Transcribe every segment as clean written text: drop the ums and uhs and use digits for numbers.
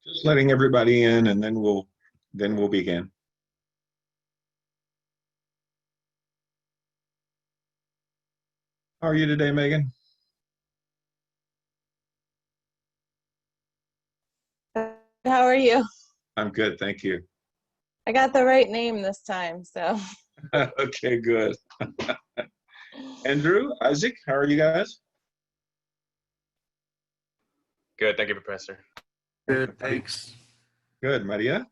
Just letting everybody in, and then we'll begin. How are you today, Megan? How are you? I'm good, thank you. I got the right name this time, so. Okay, good. Andrew, Isaac, how are you guys? Good, thank you, Professor. Good, thanks. Good, Maria.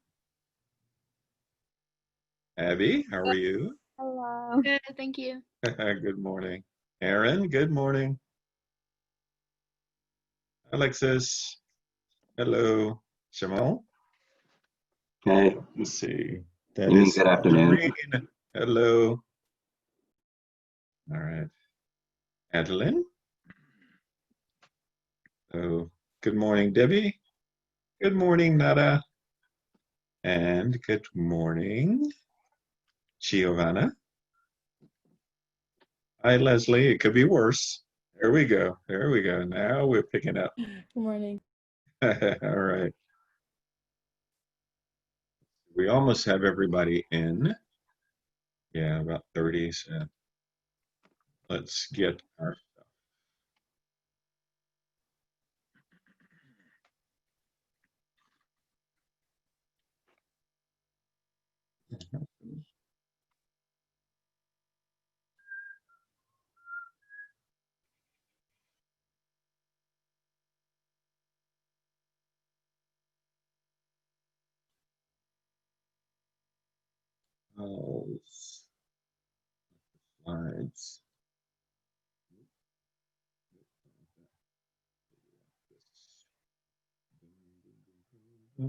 Abby, how are you? Hello. Good, thank you. Good morning. Aaron, good morning. Alexis, hello. Jamal, Hey, let's see. you mean good afternoon. Irene. Hello. All right. Adeline. Oh, good morning, Debbie. Good morning, Nada. And good morning, Giovanna. Hi, Leslie. It could be worse. There we go. There we go. Now we're picking up. Good morning. All right. We almost have everybody in. Yeah, about 30. So let's get our stuff. Slides. All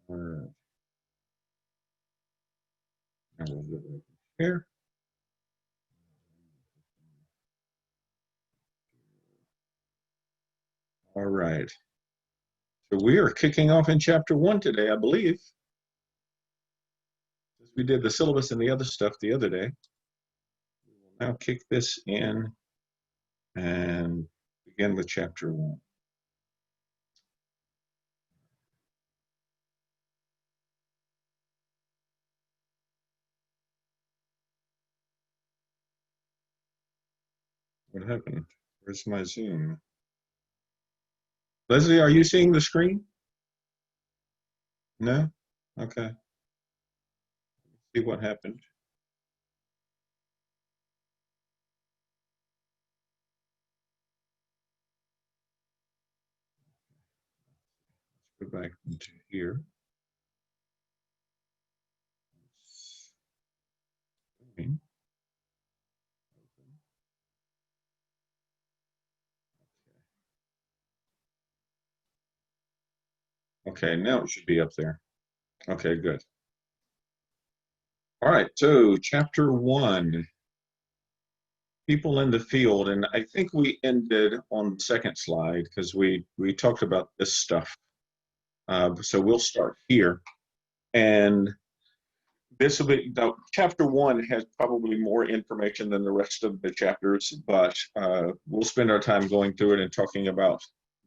right. Now we'll go back here. All right. So we are kicking off in chapter 1 today, I believe. We did the syllabus and the other stuff the other day. We will now kick this in and begin with chapter 1. What happened? Where's my Zoom? Leslie, are you seeing the screen? No? Okay. See what happened. Let's go back into here. Okay, now it should be up there. Okay, good. All right, so chapter 1, people in the field, and I think we ended on the second slide because we talked about this stuff. So we'll start here, and this will be, chapter 1 has probably more information than the rest of the chapters, but we'll spend our time going through it and talking about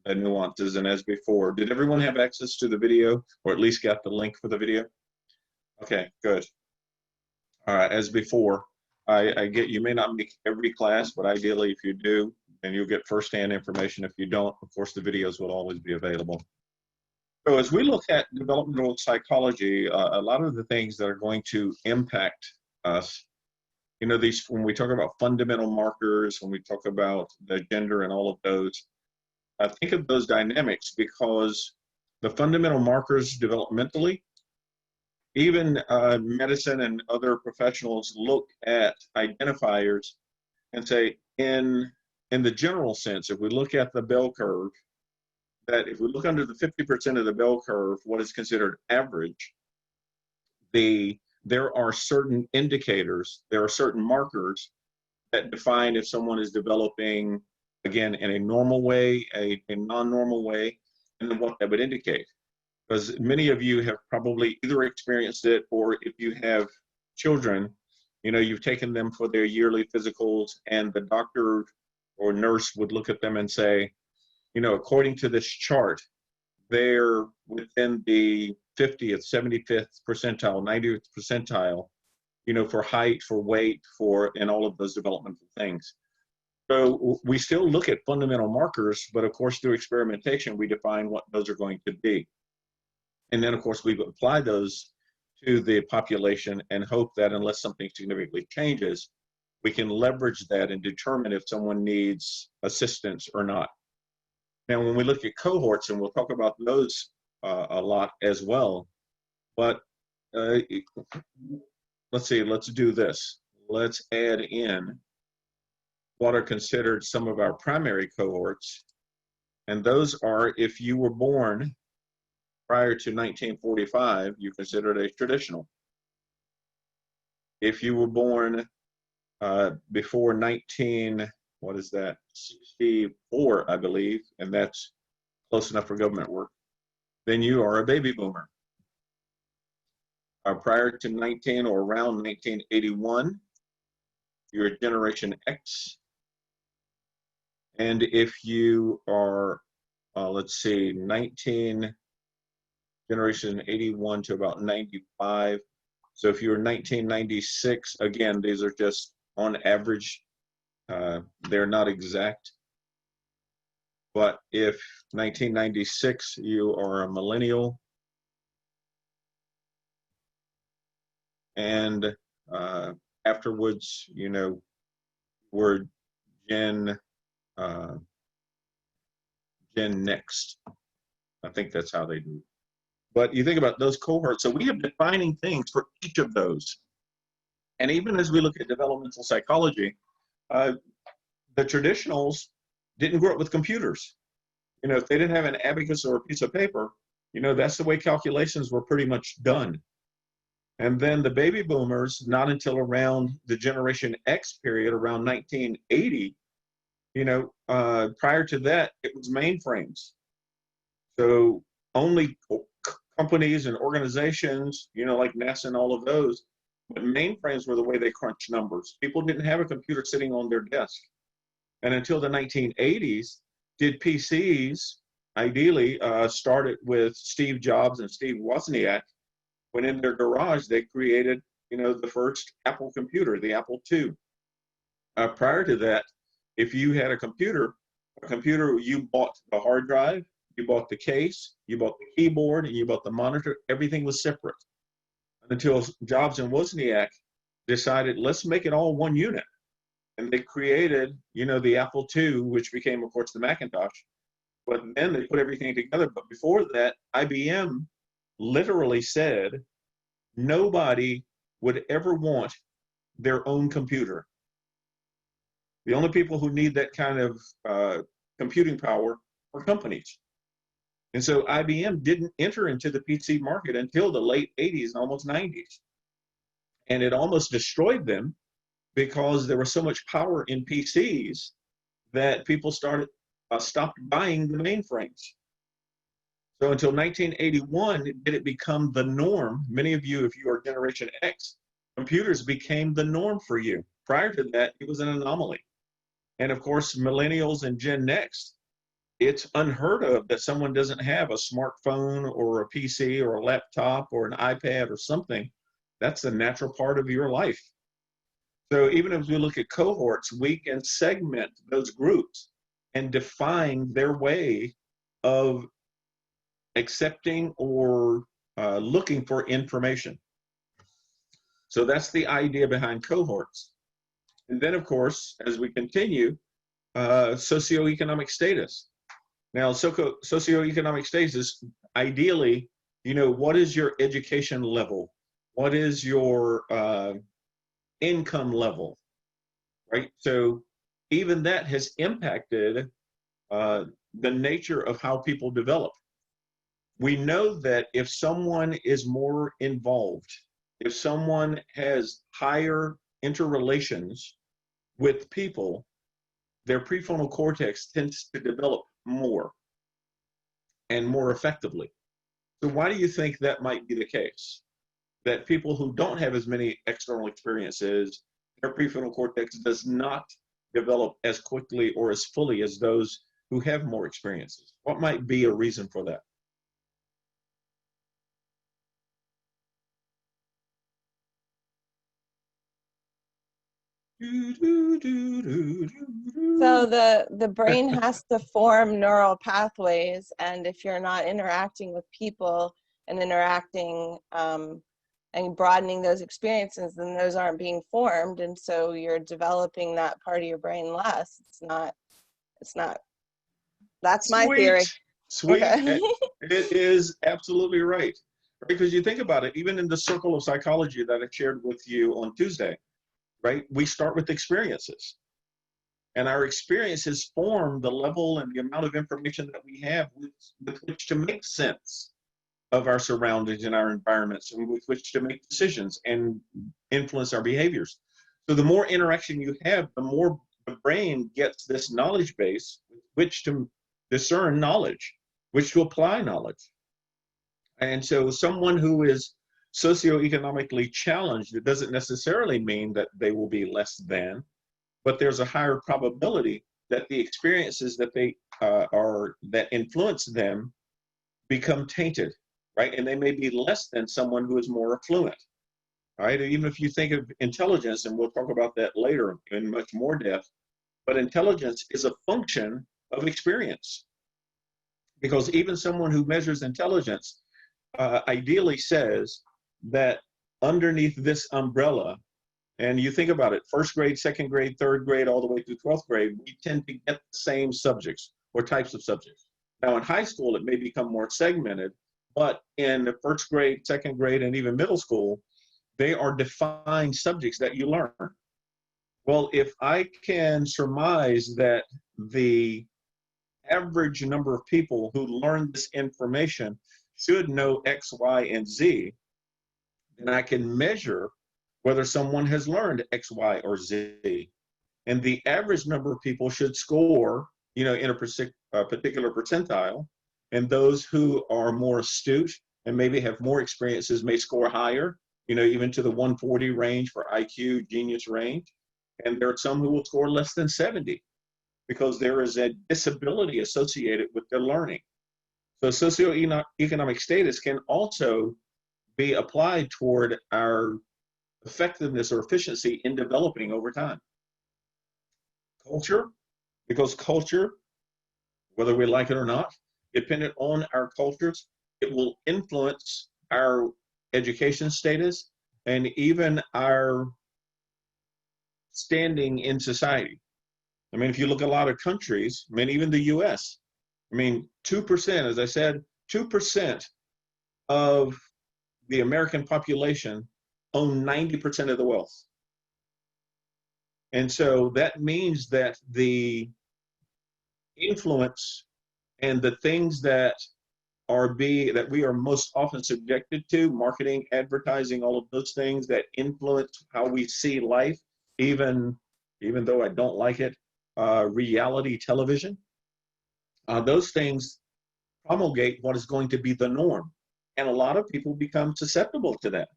the nuances. And as before, did everyone have access to the video, or at least got the link for the video? Okay, good. All right, as before, I get you may not make every class, but ideally if you do, then you'll get firsthand information. If you don't, of course, the videos will always be available. So as we look at developmental psychology, a lot of the things that are going to impact us, you know, these, when we talk about fundamental markers, when we talk about the gender and all of those, I think of those dynamics because the fundamental markers developmentally, even medicine and other professionals look at identifiers and say, in the general sense, if we look at the bell curve, that if we look under the 50% of the bell curve, what is considered average, there are certain indicators, there are certain markers that define if someone is developing, again, in a normal way, a non-normal way, and then what that would indicate. Because many of you have probably either experienced it, or if you have children, you know, you've taken them for their yearly physicals and the doctor or nurse would look at them and say, according to this chart, they're within the 50th, 75th percentile, 90th percentile, for height, for weight, and all of those developmental things. So we still look at fundamental markers, but of course, through experimentation, we define what those are going to be. And then, of course, we apply those to the population and hope that unless something significantly changes, we can leverage that and determine if someone needs assistance or not. Now, when we look at cohorts, and we'll talk about those a lot as well, but let's see, let's do this. Let's add in what are considered some of our primary cohorts. And those are, if you were born prior to 1945, you're considered a traditional. If you were born before 64, I believe, and that's close enough for government work, then you are a baby boomer. Prior to 19 or around 1981, you're a Generation X. And if you are, Generation 81 to about 95. So if you're 1996, again, these are just on average, they're not exact. But if 1996, you are a millennial. And afterwards, we're Gen Next. I think that's how they do it. But you think about those cohorts. So we have defining things for each of those. And even as we look at developmental psychology, the traditionals didn't grow up with computers. If they didn't have an abacus or a piece of paper, that's the way calculations were pretty much done. And then the baby boomers, not until around the Generation X period, around 1980, prior to that, it was mainframes. So only companies and organizations, like NASA and all of those, but mainframes were the way they crunched numbers. People didn't have a computer sitting on their desk. And until the 1980s, did PCs, ideally, started with Steve Jobs and Steve Wozniak, when in their garage, they created, the first Apple computer, the Apple II. Prior to that, if you had a computer, you bought the hard drive, you bought the case, you bought the keyboard, and you bought the monitor. Everything was separate. Until Jobs and Wozniak decided, let's make it all one unit. And they created, the Apple II, which became, of course, the Macintosh. But then they put everything together. But before that, IBM literally said nobody would ever want their own computer. The only people who need that kind of computing power are companies. And so IBM didn't enter into the PC market until the late 80s and almost 90s. And it almost destroyed them because there was so much power in PCs that people stopped buying the mainframes. So until 1981, did it become the norm? Many of you, if you are Generation X, computers became the norm for you. Prior to that, it was an anomaly. And of course, millennials and Gen Next, it's unheard of that someone doesn't have a smartphone or a PC or a laptop or an iPad or something. That's a natural part of your life. So even as we look at cohorts, we can segment those groups and define their way of accepting or looking for information. So that's the idea behind cohorts. And then, of course, as we continue, socioeconomic status. Now, socioeconomic status, ideally, what is your education level? What is your income level, right? So even that has impacted the nature of how people develop. We know that if someone is more involved, if someone has higher interrelations with people, their prefrontal cortex tends to develop more and more effectively. So why do you think that might be the case? That people who don't have as many external experiences, their prefrontal cortex does not develop as quickly or as fully as those who have more experiences? What might be a reason for that? So the brain has to form neural pathways, and if you're not interacting with people and interacting and broadening those experiences, then those aren't being formed, and so you're developing that part of your brain less. It's not. That's my theory. Sweet. Okay. It is absolutely right. Because you think about it, even in the circle of psychology that I shared with you on Tuesday, right? We start with experiences. And our experiences form the level and the amount of information that we have with which to make sense of our surroundings and our environments, and with which to make decisions and influence our behaviors. So the more interaction you have, the more the brain gets this knowledge base with which to discern knowledge, which to apply knowledge. And so someone who is socioeconomically challenged, it doesn't necessarily mean that they will be less than, but there's a higher probability that the experiences that they that influence them become tainted, right? And they may be less than someone who is more affluent, right? Even if you think of intelligence, and we'll talk about that later in much more depth, but intelligence is a function of experience. Because even someone who measures intelligence ideally says that underneath this umbrella, and you think about it, first grade, second grade, third grade, all the way through 12th grade, we tend to get the same subjects or types of subjects. Now in high school, it may become more segmented, but in the first grade, second grade, and even middle school, they are defined subjects that you learn. Well, if I can surmise that the average number of people who learn this information should know X, Y, and Z, then I can measure whether someone has learned X, Y, or Z. And the average number of people should score, in a particular percentile. And those who are more astute and maybe have more experiences may score higher, even to the 140 range for IQ, genius range. And there are some who will score less than 70 because there is a disability associated with their learning. So socioeconomic status can also be applied toward our effectiveness or efficiency in developing over time. Culture, because culture, whether we like it or not, dependent on our cultures, it will influence our education status and even our standing in society. I mean, if you look at a lot of countries, I mean, even the US, 2%, as I said, 2% of the American population own 90% of the wealth. And so that means that the influence and the things that we are most often subjected to, marketing, advertising, all of those things that influence how we see life, even though I don't like it, reality television, those things promulgate what is going to be the norm. And a lot of people become susceptible to that.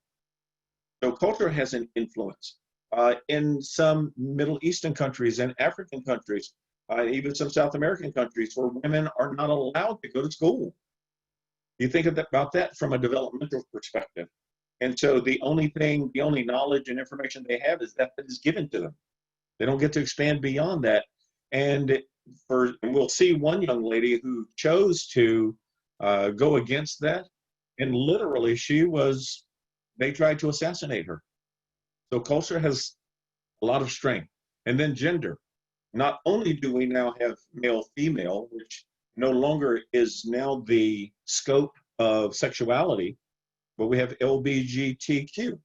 So culture has an influence. In some Middle Eastern countries and African countries, even some South American countries, where women are not allowed to go to school. You think about that from a developmental perspective. And so the only knowledge and information they have is that is given to them. They don't get to expand beyond that. And we'll see one young lady who chose to go against that. And literally they tried to assassinate her. So culture has a lot of strength. And then gender. Not only do we now have male, female, which no longer is now the scope of sexuality, but we have LGBTQ,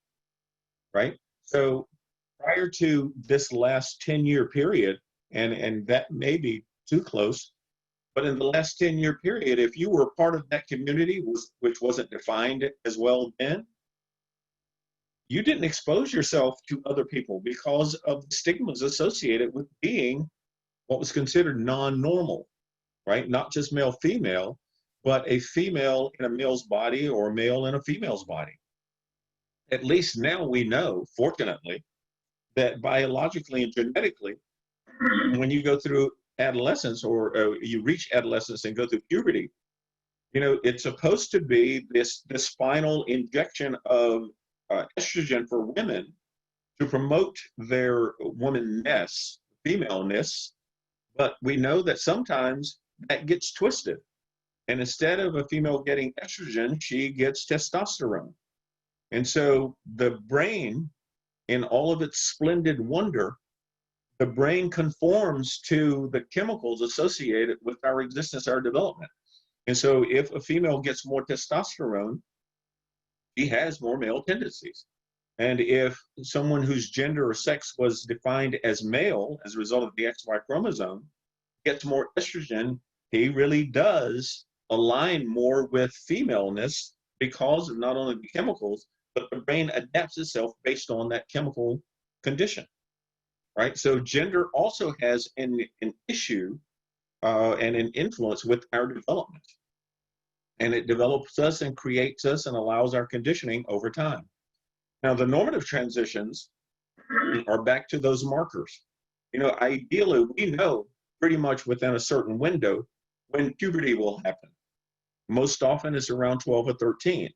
right? So prior to this last 10-year period, and that may be too close, but in the last 10-year period, if you were part of that community, which wasn't defined as well then, you didn't expose yourself to other people because of the stigmas associated with being what was considered non-normal, right? Not just male-female, but a female in a male's body or a male in a female's body. At least now we know, fortunately, that biologically and genetically, when you go through adolescence, or you reach adolescence and go through puberty, you know, it's supposed to be this final injection of estrogen for women to promote their womanness, femaleness. But we know that sometimes that gets twisted. And instead of a female getting estrogen, she gets testosterone. And so the brain, in all of its splendid wonder, the brain conforms to the chemicals associated with our existence, our development. And so if a female gets more testosterone, she has more male tendencies. And if someone whose gender or sex was defined as male as a result of the XY chromosome gets more estrogen, he really does align more with femaleness because of not only the chemicals, but the brain adapts itself based on that chemical condition, right? So gender also has an issue and an influence with our development. And it develops us and creates us and allows our conditioning over time. Now, the normative transitions are back to those markers. You know, ideally, we know pretty much within a certain window when puberty will happen. Most often it's around 12 or 13.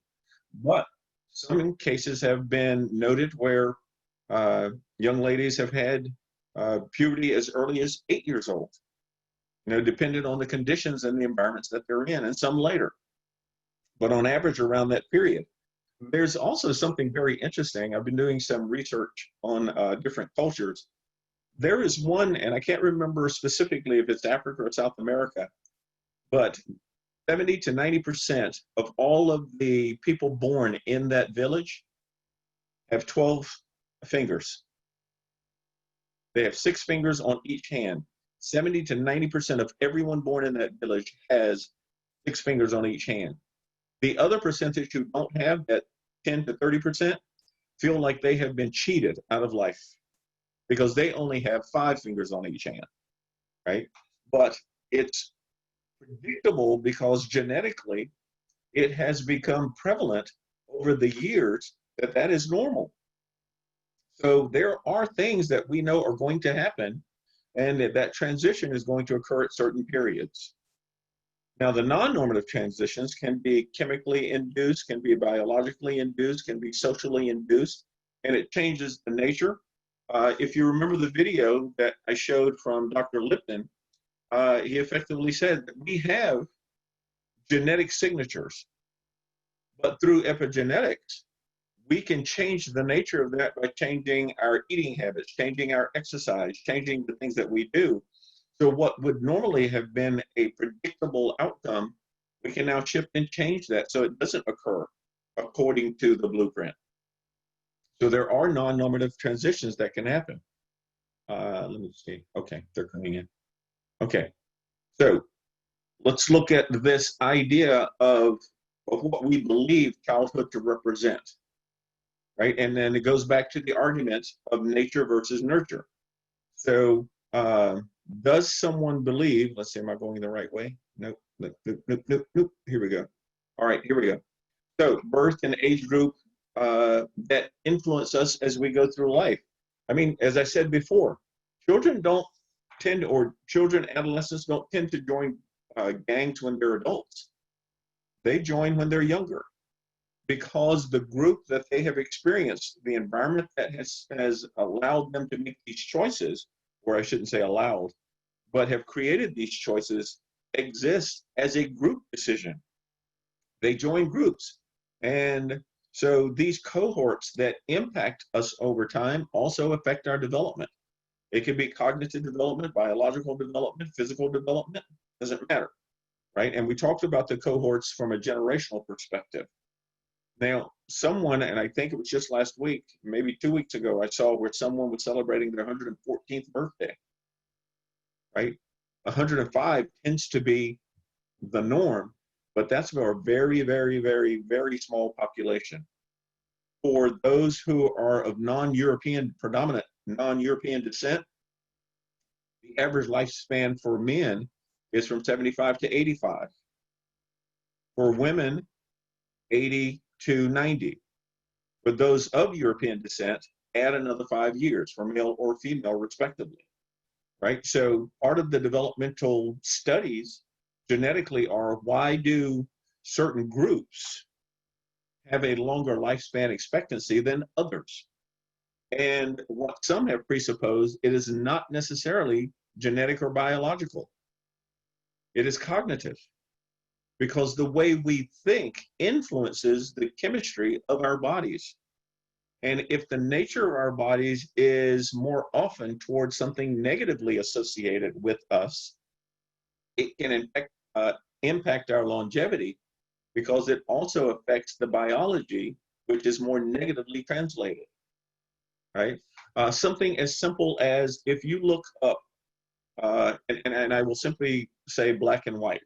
But some cases have been noted where young ladies have had puberty as early as 8 years old, you know, depending on the conditions and the environments that they're in, and some later. But on average, around that period. There's also something very interesting. I've been doing some research on different cultures. There is one, and I can't remember specifically if it's Africa or South America, but 70 to 90% of all of the people born in that village have 12 fingers. They have 6 fingers on each hand. 70 to 90% of everyone born in that village has 6 fingers on each hand. The other percentage who don't have that 10 to 30% feel like they have been cheated out of life because they only have 5 fingers on each hand, right? But it's predictable because genetically it has become prevalent over the years that that is normal. So there are things that we know are going to happen and that transition is going to occur at certain periods. Now, the non-normative transitions can be chemically induced, can be biologically induced, can be socially induced, and it changes the nature. If you remember the video that I showed from Dr. Lipton, he effectively said that we have genetic signatures, but through epigenetics, we can change the nature of that by changing our eating habits, changing our exercise, changing the things that we do. So what would normally have been a predictable outcome, we can now shift and change that so it doesn't occur according to the blueprint. So there are non-normative transitions that can happen. Let me see. Okay, they're coming in. Okay, so let's look at this idea of what we believe childhood to represent, right? And then it goes back to the argument of nature versus nurture. So does someone believe, let's see, am I going the right way? Nope, nope, nope, nope, nope, nope. Here we go. All right, here we go. So birth and age group that influence us as we go through life. I mean, as I said before, children don't tend, or children, adolescents don't tend to join gangs when they're adults. They join when they're younger because the group that they have experienced, the environment that has allowed them to make these choices, or I shouldn't say allowed, but have created these choices, exist as a group decision. They join groups. And so these cohorts that impact us over time also affect our development. It can be cognitive development, biological development, physical development, doesn't matter, right? And we talked about the cohorts from a generational perspective. Now, someone, and I think it was just last week, maybe 2 weeks ago, I saw where someone was celebrating their 114th birthday, right? 105 tends to be the norm, but that's for a very, very, very, very small population. For those who are of non-European, predominant non-European descent, the average lifespan for men is from 75 to 85. For women, 80 to 90. For those of European descent, add another 5 years for male or female, respectively. right? So part of the developmental studies genetically are, why do certain groups have a longer lifespan expectancy than others? And what some have presupposed, it is not necessarily genetic or biological. It is cognitive, because the way we think influences the chemistry of our bodies. And if the nature of our bodies is more often towards something negatively associated with us, it can impact our longevity, because it also affects the biology, which is more negatively translated, right? Something as simple as, if you look up, and I will simply say black and white.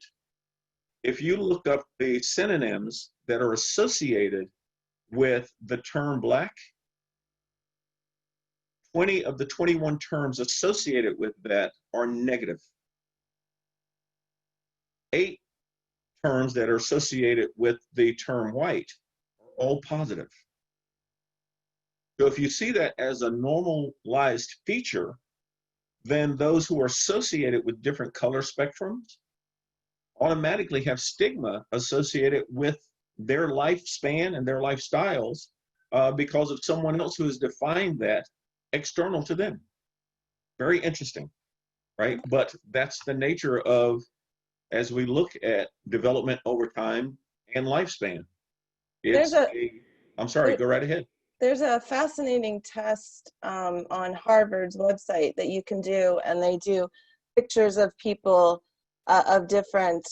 If you look up the synonyms that are associated with the term black, 20 of the 21 terms associated with that are negative. 8 terms that are associated with the term white are all positive. So if you see that as a normalized feature, then those who are associated with different color spectrums automatically have stigma associated with their lifespan and their lifestyles, because of someone else who has defined that external to them. Very interesting, right? But that's the nature of, as we look at development over time and lifespan. I'm sorry, go right ahead. There's a fascinating test on Harvard's website that you can do, and they do pictures of people of different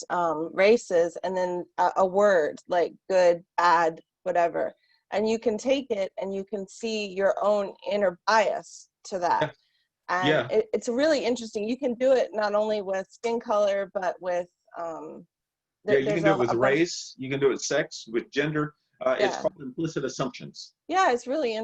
races, and then a word like good, bad, whatever. And you can take it and you can see your own inner bias to that. And it's really interesting. You can do it not only with skin color, but with you can do it with race, you can do it with sex, with gender. It's called implicit assumptions. Yeah, it's really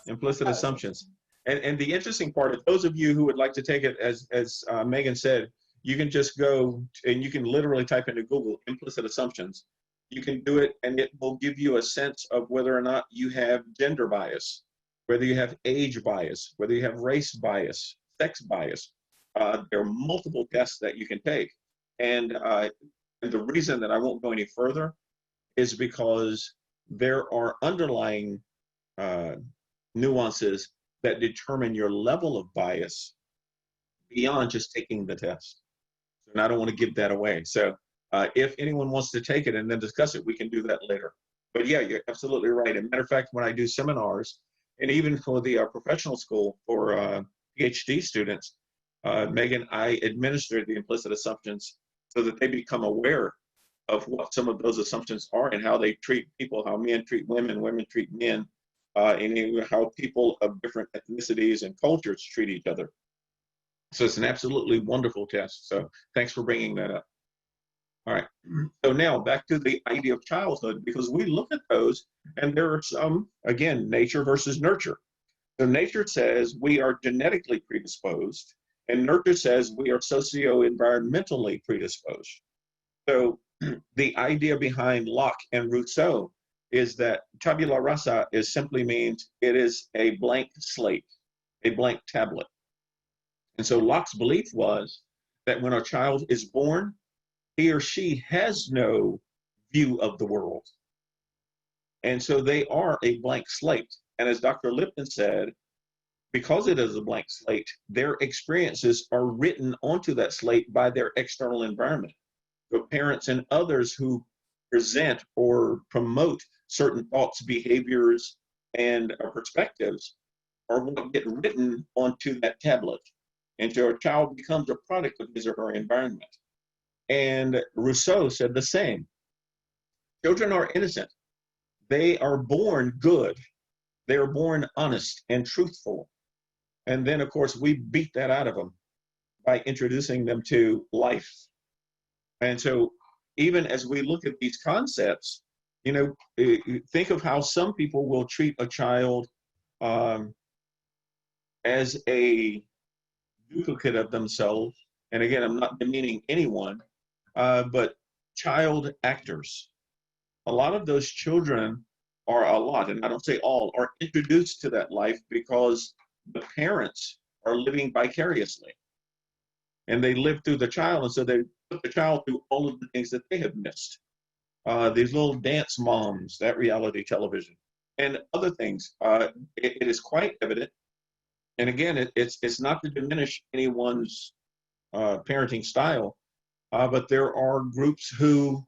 implicit assumptions. And the interesting part is, those of you who would like to take it, as Megan said, you can just go and you can literally type into Google implicit assumptions. You can do it, and it will give you a sense of whether or not you have gender bias, whether you have age bias, whether you have race bias, sex bias. There are multiple tests that you can take. And the reason that I won't go any further is because there are underlying nuances that determine your level of bias beyond just taking the test. And I don't want to give that away. So if anyone wants to take it and then discuss it, we can do that later. But yeah, you're absolutely right. As a matter of fact, when I do seminars, and even for the professional school for PhD students, Megan, I administer the implicit assumptions so that they become aware of what some of those assumptions are and how they treat people, how men treat women, women treat men, and even how people of different ethnicities and cultures treat each other. So it's an absolutely wonderful test. So thanks for bringing that up. All right. So now back to the idea of childhood, because we look at those and there are some, again, nature versus nurture. So nature says we are genetically predisposed, and nurture says we are socio-environmentally predisposed. So the idea behind Locke and Rousseau is that tabula rasa simply means it is a blank slate, a blank tablet. And so Locke's belief was that when a child is born, he or she has no view of the world. And so they are a blank slate. And as Dr. Lipton said, because it is a blank slate, their experiences are written onto that slate by their external environment. The parents and others who present or promote certain thoughts, behaviors, and perspectives are what get written onto that tablet. And so a child becomes a product of his or her environment. And Rousseau said the same. Children are innocent. They are born good. They are born honest and truthful. And then, of course, we beat that out of them by introducing them to life. And so even as we look at these concepts, you know, think of how some people will treat a child as a duplicate of themselves. And again, I'm not demeaning anyone, but child actors. A lot of those children are and I don't say all, are introduced to that life because the parents are living vicariously. and they live through the child, and so they put the child through all of the things that they have missed. These little dance moms, that reality television, and other things. It is quite evident. And again, it's not to diminish anyone's parenting style, but there are groups who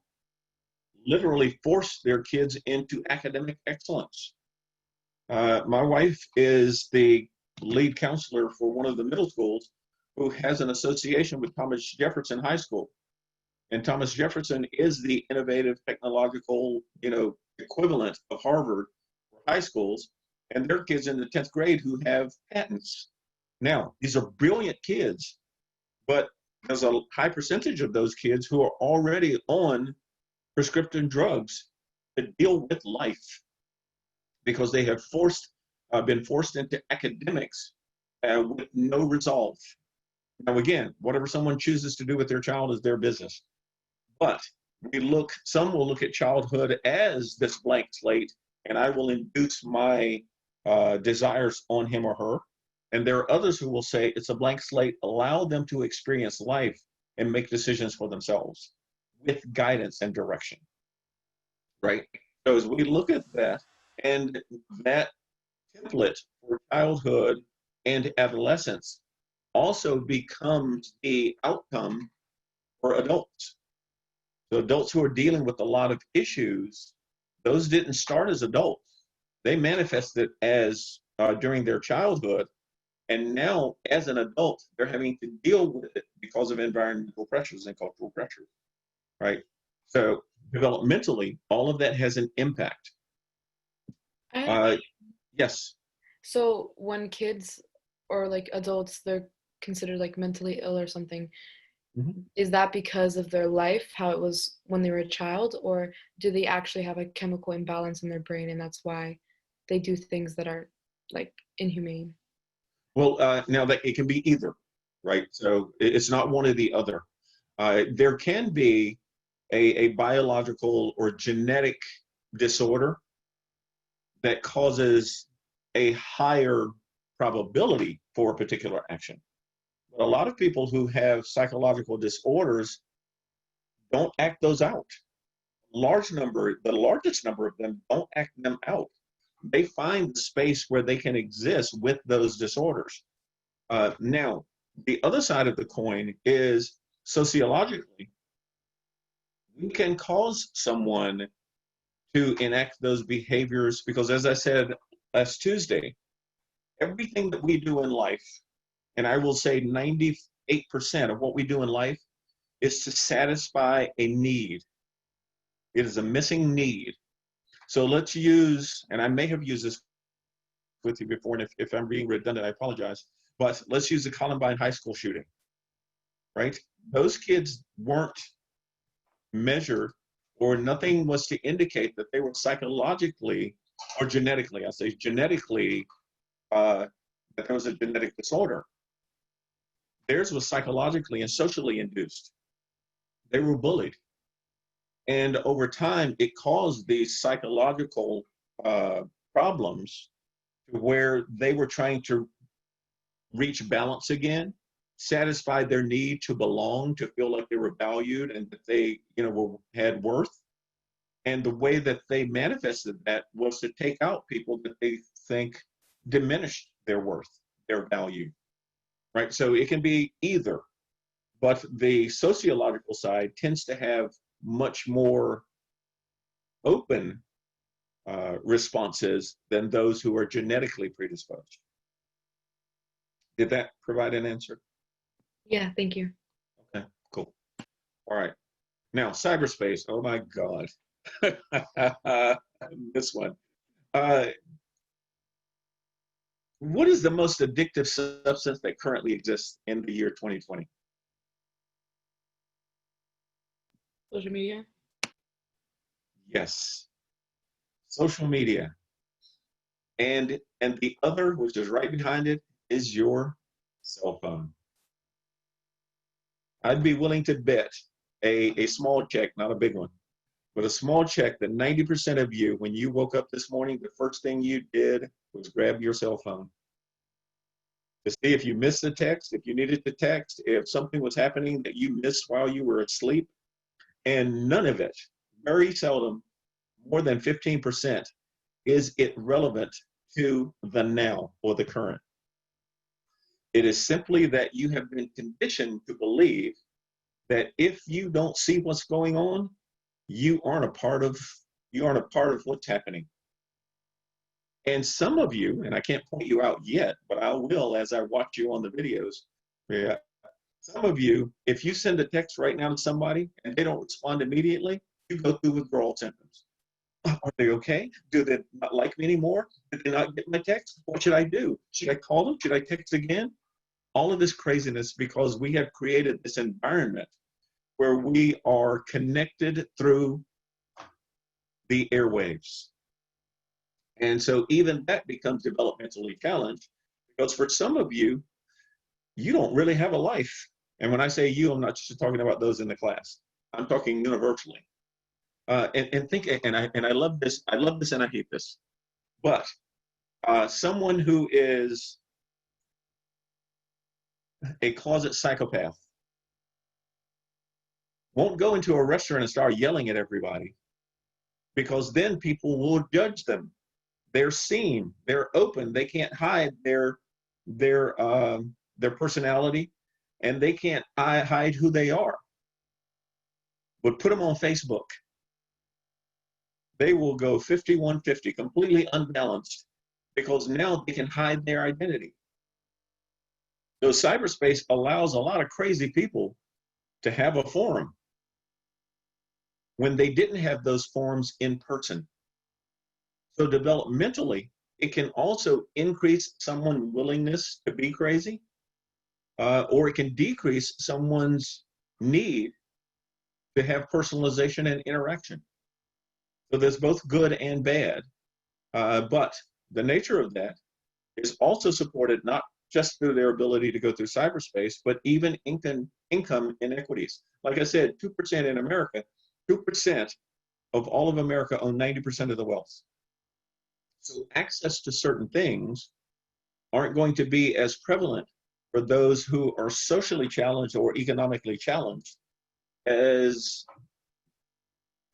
literally force their kids into academic excellence. My wife is the lead counselor for one of the middle schools who has an association with Thomas Jefferson High School. And Thomas Jefferson is the innovative technological, equivalent of Harvard for high schools, and there are kids in the 10th grade who have patents. Now, these are brilliant kids, but there's a high percentage of those kids who are already on prescription drugs to deal with life because they have been forced into academics with no resolve. Now, again, whatever someone chooses to do with their child is their business. But some will look at childhood as this blank slate, and I will induce my desires on him or her. And there are others who will say it's a blank slate, allow them to experience life and make decisions for themselves with guidance and direction, right? So as we look at that, and that template for childhood and adolescence also becomes the outcome for adults. So adults who are dealing with a lot of issues, those didn't start as adults. They manifested as during their childhood, and now as an adult, they're having to deal with it because of environmental pressures and cultural pressures, right? So developmentally, all of that has an impact. Yes. So when kids or like adults, they're considered like mentally ill or something, is that because of their life, how it was when they were a child, or do they actually have a chemical imbalance in their brain and that's why they do things that are like inhumane? Well, now that it can be either, right? So it's not one or the other. There can be a biological or genetic disorder that causes a higher probability for a particular action. But a lot of people who have psychological disorders don't act those out. The largest number of them don't act them out. They find the space where they can exist with those disorders. Now, the other side of the coin is sociologically, we can cause someone to enact those behaviors because, as I said last Tuesday, everything that we do in life, and I will say 98% of what we do in life is to satisfy a need. It is a missing need. So let's use, and I may have used this with you before, and if I'm being redundant, I apologize, but let's use the Columbine High School shooting, right? Those kids weren't measured, or nothing was to indicate that they were psychologically or genetically, I say genetically, that there was a genetic disorder. Theirs was psychologically and socially induced. They were bullied. And over time, it caused these psychological problems to where they were trying to reach balance again, satisfy their need to belong, to feel like they were valued and that they, had worth. And the way that they manifested that was to take out people that they think diminished their worth, their value, right? So it can be either, but the sociological side tends to have much more open responses than those who are genetically predisposed. Did that provide an answer? Yeah, thank you. Okay, cool. All right. Now, cyberspace. Oh my God. This one. What is the most addictive substance that currently exists in the year 2020? Social media? Yes. Social media. And the other, which is right behind it, is your cell phone. I'd be willing to bet a small check, not a big one, but a small check that 90% of you, when you woke up this morning, the first thing you did was grab your cell phone. to see if you missed the text, if you needed to text, if something was happening that you missed while you were asleep. And none of it, very seldom, more than 15%, is it relevant to the now or the current. It is simply that you have been conditioned to believe that if you don't see what's going on, you aren't a part of what's happening. And some of you, and I can't point you out yet, but I will as I watch you on the videos. Yeah. Some of you, if you send a text right now to somebody and they don't respond immediately, you go through withdrawal symptoms. Are they okay? Do they not like me anymore? Did they not get my text? What should I do? Should I call them? Should I text again? All of this craziness because we have created this environment where we are connected through the airwaves. And so even that becomes developmentally challenged because for some of you, you don't really have a life. And when I say you, I'm not just talking about those in the class. I'm talking universally. And I love this. I love this and I hate this. But someone who is a closet psychopath won't go into a restaurant and start yelling at everybody because then people will judge them. They're seen. They're open. They can't hide their personality, and they can't hide who they are. But put them on Facebook. They will go 51-50, completely unbalanced, because now they can hide their identity. So cyberspace allows a lot of crazy people to have a forum when they didn't have those forums in person. So developmentally, it can also increase someone's willingness to be crazy, or it can decrease someone's need to have personalization and interaction. So there's both good and bad, but the nature of that is also supported not just through their ability to go through cyberspace, but even income inequities. Like I said, 2% in America, 2% of all of America own 90% of the wealth. So access to certain things aren't going to be as prevalent for those who are socially challenged or economically challenged as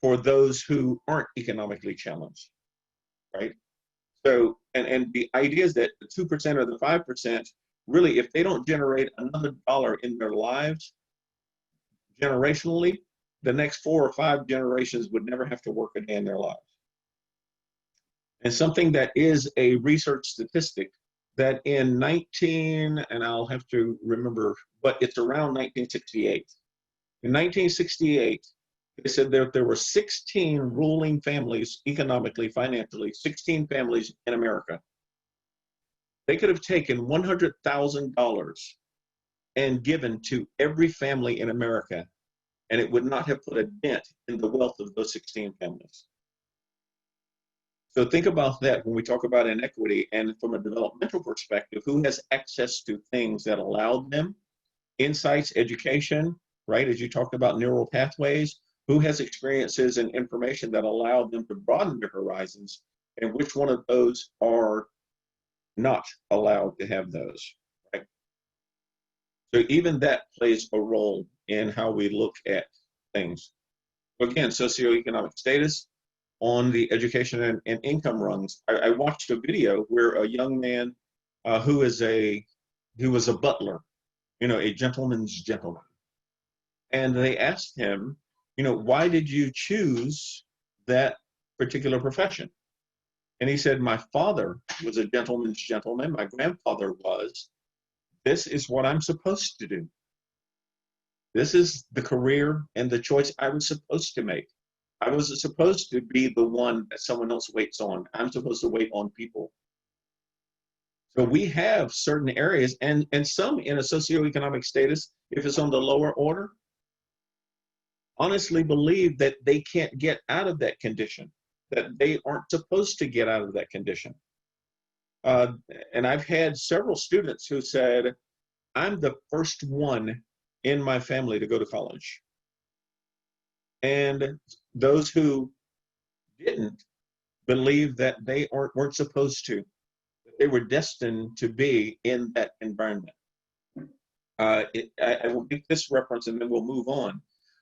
for those who aren't economically challenged, right? So, and the idea is that the 2% or the 5%, really, if they don't generate another dollar in their lives, generationally, the next 4 or 5 generations would never have to work a day in their lives. And something that is a research statistic that in and I'll have to remember, but it's around 1968. In 1968, they said that there were 16 ruling families, economically, financially, 16 families in America. They could have taken $100,000 and given to every family in America, and it would not have put a dent in the wealth of those 16 families. So think about that when we talk about inequity, and from a developmental perspective, who has access to things that allow them insights, education, right? As you talked about neural pathways, who has experiences and information that allow them to broaden their horizons, and which one of those are not allowed to have those, right? So even that plays a role in how we look at things. Again, socioeconomic status on the education and income rungs. I watched a video where a young man who was a butler, a gentleman's gentleman. And they asked him, why did you choose that particular profession? And he said, my father was a gentleman's gentleman. My grandfather was. This is what I'm supposed to do. This is the career and the choice I was supposed to make. I wasn't supposed to be the one that someone else waits on. I'm supposed to wait on people. So we have certain areas, and some in a socioeconomic status, if it's on the lower order, honestly believe that they can't get out of that condition, that they aren't supposed to get out of that condition. And I've had several students who said, I'm the first one in my family to go to college. And those who didn't believe that they weren't supposed to, that they were destined to be in that environment. I will make this reference and then we'll move on.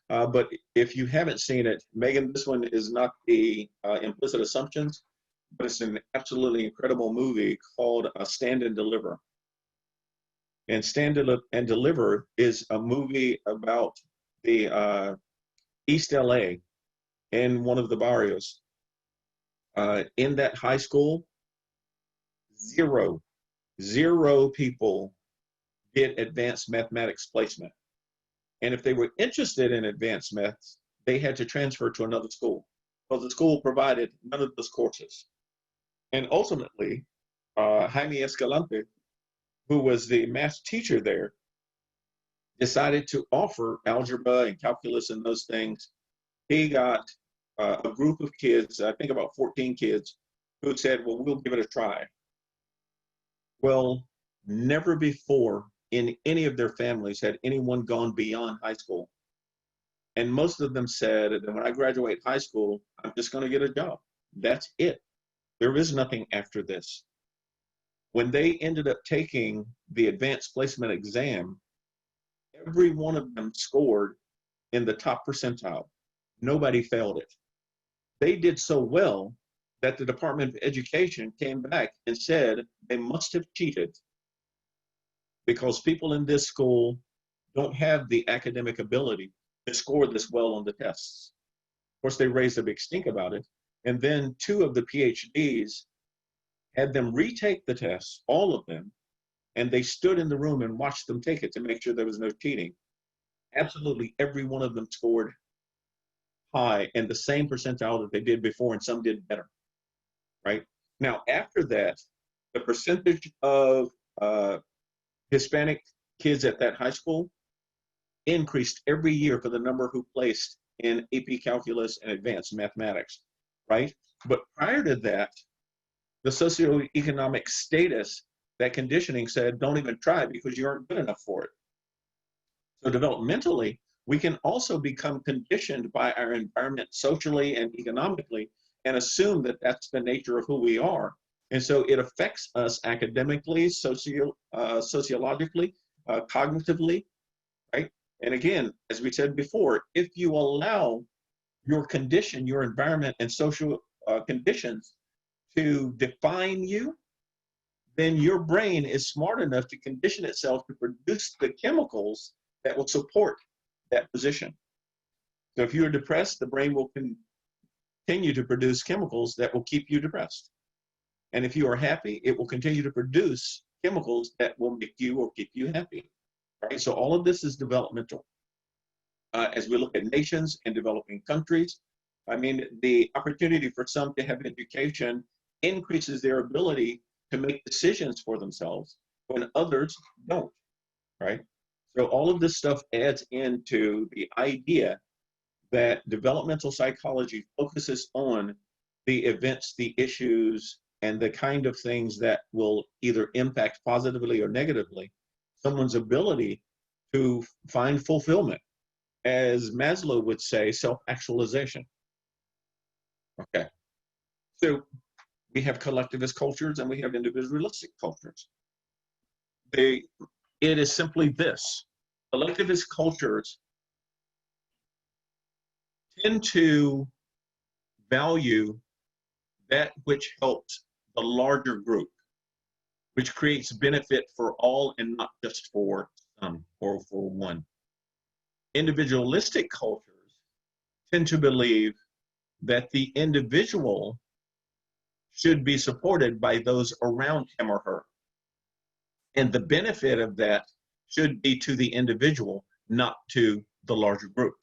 But if you haven't seen it, Megan, this one is not the Implicit Assumptions, but it's an absolutely incredible movie called Stand and Deliver. And Stand and Deliver is a movie about the East LA in one of the barrios. In that high school, zero people did advanced mathematics placement. And if they were interested in advanced maths, they had to transfer to another school because the school provided none of those courses. And ultimately, Jaime Escalante, who was the math teacher there, decided to offer algebra and calculus and those things. He got a group of kids, I think about 14 kids, who said, well, we'll give it a try. Well, never before in any of their families had anyone gone beyond high school. And most of them said that when I graduate high school, I'm just going to get a job. That's it. There is nothing after this. When they ended up taking the advanced placement exam, every one of them scored in the top percentile. Nobody failed it. They did so well that the Department of Education came back and said they must have cheated because people in this school don't have the academic ability to score this well on the tests. Of course, they raised a big stink about it. And then 2 of the PhDs had them retake the tests, all of them, and they stood in the room and watched them take it to make sure there was no cheating. Absolutely every one of them scored high and the same percentile that they did before, and some did better, right? Now, after that, the percentage of Hispanic kids at that high school increased every year for the number who placed in AP Calculus and Advanced Mathematics, right? But prior to that, the socioeconomic status, that conditioning said, don't even try because you aren't good enough for it. So developmentally, we can also become conditioned by our environment socially and economically and assume that that's the nature of who we are. And so it affects us academically, sociologically, cognitively, right? And again, as we said before, if you allow your condition, your environment and social conditions to define you, then your brain is smart enough to condition itself to produce the chemicals that will support that position. So if you're depressed, the brain will continue to produce chemicals that will keep you depressed. And if you are happy, it will continue to produce chemicals that will make you or keep you happy. Right? So all of this is developmental. As we look at nations and developing countries, I mean, the opportunity for some to have education increases their ability to make decisions for themselves when others don't, right? So all of this stuff adds into the idea that developmental psychology focuses on the events, the issues, and the kind of things that will either impact positively or negatively someone's ability to find fulfillment. As Maslow would say, self-actualization. Okay, so we have collectivist cultures and we have individualistic cultures. It is simply this. Collectivist cultures tend to value that which helps the larger group, which creates benefit for all and not just for some or for one. Individualistic cultures tend to believe that the individual should be supported by those around him or her. And the benefit of that should be to the individual, not to the larger group.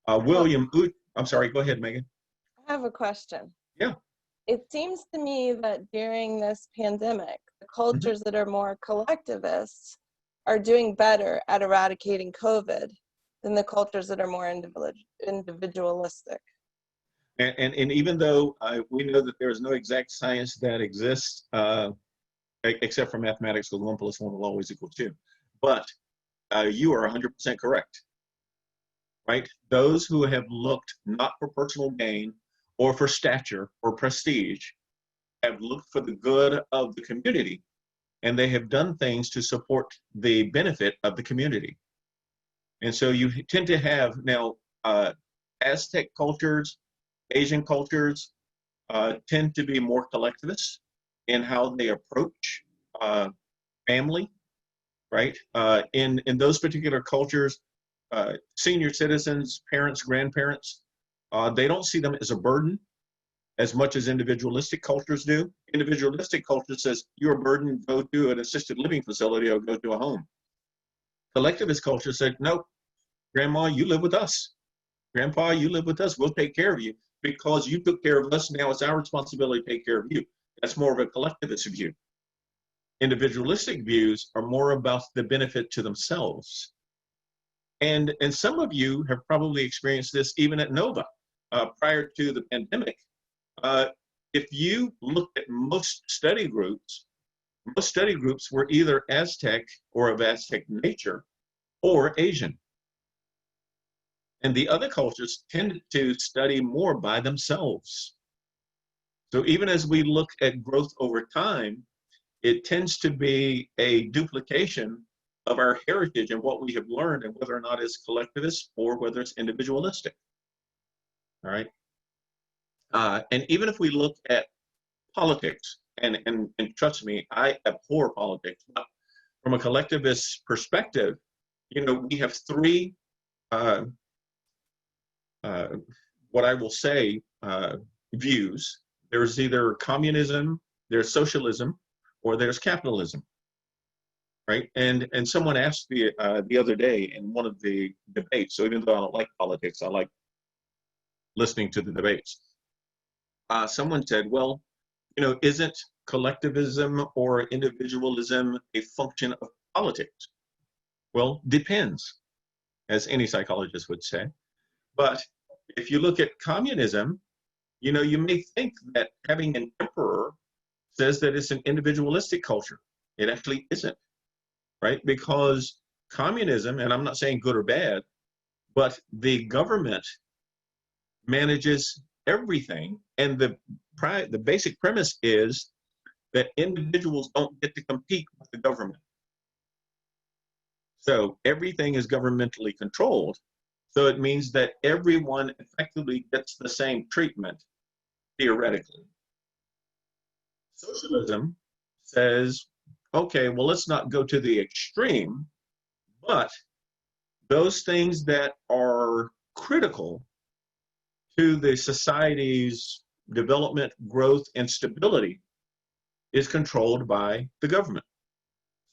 I'm sorry, go ahead, Megan. I have a question. Yeah. It seems to me that during this pandemic, the cultures that are more collectivist are doing better at eradicating COVID than the cultures that are more individualistic. And even though we know that there is no exact science that exists, except for mathematics, because 1 + 1 will always equal 2. But you are 100% correct, right? Those who have looked not for personal gain or for stature or prestige have looked for the good of the community, and they have done things to support the benefit of the community. And so you tend to have now Aztec cultures, Asian cultures tend to be more collectivist in how they approach family, right? In those particular cultures, senior citizens, parents, grandparents, they don't see them as a burden as much as individualistic cultures do. Individualistic culture says, you're a burden, go to an assisted living facility or go to a home. Collectivist culture said, no, grandma, you live with us. Grandpa, you live with us. We'll take care of you because you took care of us. Now it's our responsibility to take care of you. That's more of a collectivist view. Individualistic views are more about the benefit to themselves. And some of you have probably experienced this even at Nova prior to the pandemic. If you look at most study groups were either Aztec or of Aztec nature or Asian. And the other cultures tended to study more by themselves. So even as we look at growth over time, it tends to be a duplication of our heritage and what we have learned, and whether or not it's collectivist or whether it's individualistic. All right. And even if we look at politics, and trust me, I abhor politics, but from a collectivist perspective, you know, we have three, what I will say, views. There's either communism, there's socialism, or there's capitalism, right? And someone asked me the other day in one of the debates, so even though I don't like politics, I like listening to the debates. Someone said, well, you know, isn't collectivism or individualism a function of politics? Well, depends, as any psychologist would say. But if you look at communism, you know, you may think that having an emperor says that it's an individualistic culture. It actually isn't, right? Because communism, and I'm not saying good or bad, but the government manages everything, and the basic premise is that individuals don't get to compete with the government. So everything is governmentally controlled. So it means that everyone effectively gets the same treatment, theoretically. Socialism says, okay, well, let's not go to the extreme, but those things that are critical to the society's development, growth, and stability is controlled by the government.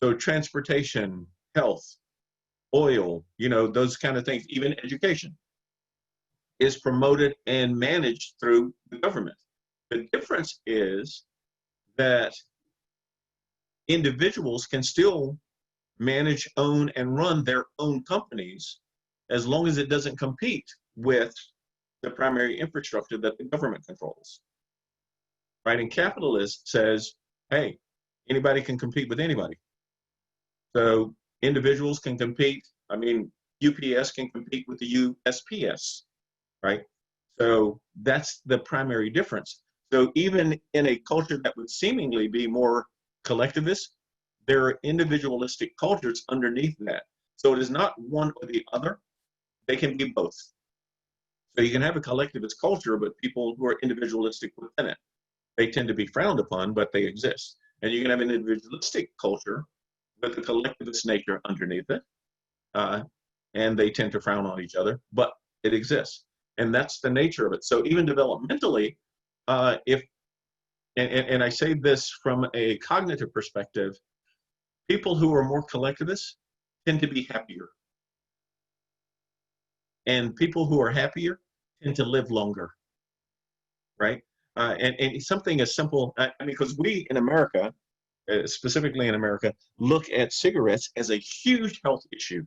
So transportation, health, oil, you know, those kind of things, even education is promoted and managed through the government. The difference is that individuals can still manage, own, and run their own companies as long as it doesn't compete with the primary infrastructure that the government controls. Right? And capitalist says, hey, anybody can compete with anybody. So individuals can compete. I mean, UPS can compete with the USPS, right? So that's the primary difference. So even in a culture that would seemingly be more collectivist, there are individualistic cultures underneath that. So it is not one or the other. They can be both. So you can have a collectivist culture, but people who are individualistic within it, they tend to be frowned upon, but they exist. And you can have an individualistic culture with a collectivist nature underneath it, and they tend to frown on each other, but it exists. And that's the nature of it. So even developmentally, and I say this from a cognitive perspective, people who are more collectivist tend to be happier. And people who are happier tend to live longer, right? And something as simple, I mean, because we in America, specifically in America, look at cigarettes as a huge health issue.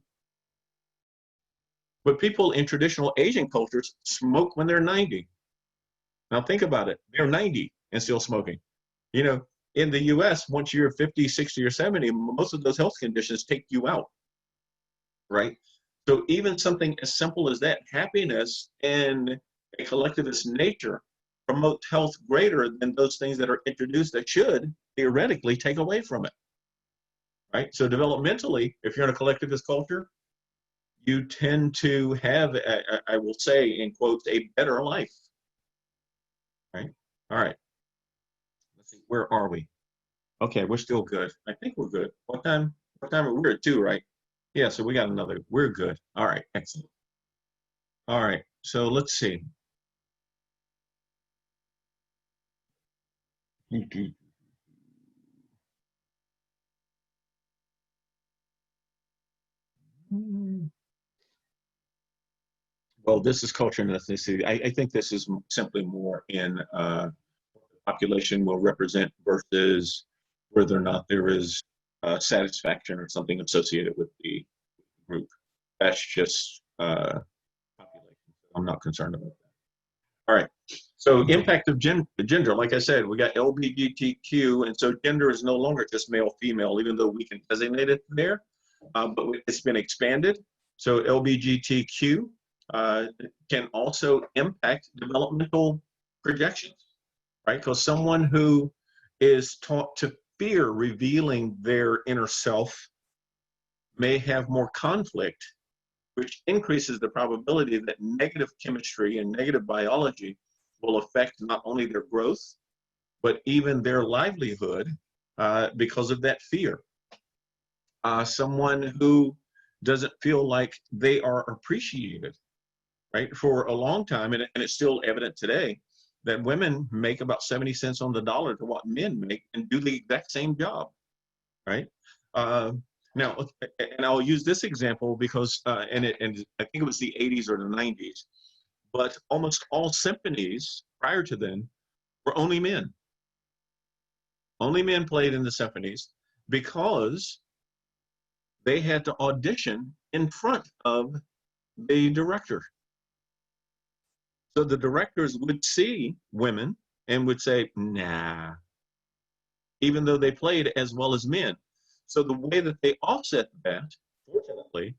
But people in traditional Asian cultures smoke when they're 90. Now think about it, they're 90 and still smoking. You know, in the US, once you're 50, 60, or 70, most of those health conditions take you out, right? So even something as simple as that, happiness and a collectivist nature promote health greater than those things that are introduced that should theoretically take away from it, right? So developmentally, if you're in a collectivist culture, you tend to have, I will say in quotes, a better life, right? All right, let's see, where are we? Okay, we're still good. I think we're good. What time are we at 2, right? Yeah, so we got another, we're good. All right, excellent. All right, so let's see. Well, this is culture and ethnicity. I think this is simply more in population will represent versus whether or not there is satisfaction or something associated with the group. That's just population. I'm not concerned about that. All right. So impact of gender, like I said, we got LGBTQ, and so gender is no longer just male, female, even though we can designate it there, but it's been expanded. So LGBTQ can also impact developmental projections, right? Because someone who is taught to fear revealing their inner self may have more conflict, which increases the probability that negative chemistry and negative biology will affect not only their growth, but even their livelihood because of that fear. Someone who doesn't feel like they are appreciated, right? For a long time, and it's still evident today, that women make about 70 cents on the dollar to what men make and do the exact same job, right? Now, and I'll use this example because, and I think it was the 80s or the 90s, but almost all symphonies prior to then were only men. Only men played in the symphonies because they had to audition in front of the director. So the directors would see women and would say, nah, even though they played as well as men. So the way that they offset that, fortunately,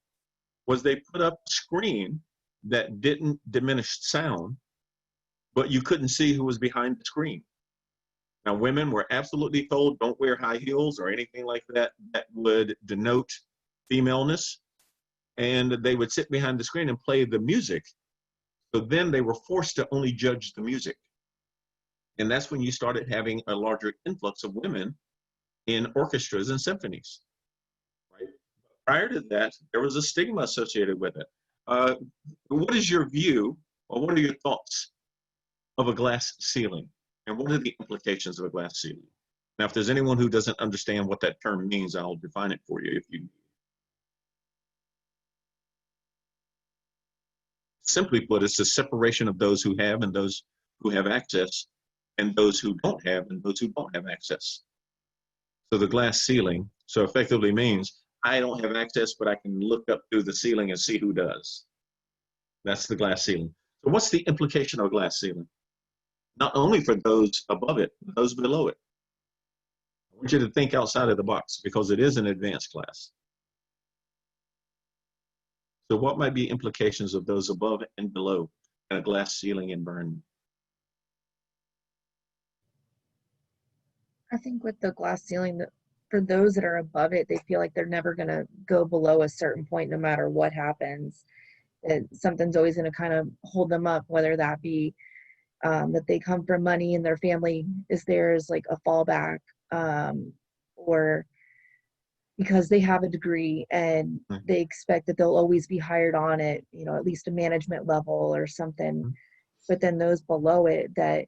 was they put up a screen that didn't diminish sound, but you couldn't see who was behind the screen. Now, women were absolutely told, don't wear high heels or anything like that that would denote femaleness. And they would sit behind the screen and play the music. So then they were forced to only judge the music. And that's when you started having a larger influx of women in orchestras and symphonies. Right? Prior to that, there was a stigma associated with it. What is your view, or what are your thoughts of a glass ceiling? And what are the implications of a glass ceiling? Now, if there's anyone who doesn't understand what that term means, I'll define it for you if you. Simply put, it's the separation of those who have and those who have access, and those who don't have and those who don't have access. So the glass ceiling, so effectively means I don't have access, but I can look up through the ceiling and see who does. That's the glass ceiling. So what's the implication of a glass ceiling? Not only for those above it, but those below it. I want you to think outside of the box because it is an advanced class. So what might be implications of those above and below a glass ceiling environment? I think with the glass ceiling, for those that are above it, they feel like they're never going to go below a certain point no matter what happens. That something's always going to kind of hold them up, whether that be that they come from money and their family is there as like a fallback, or because they have a degree and they expect that they'll always be hired on at, at least a management level or something. But then those below it that,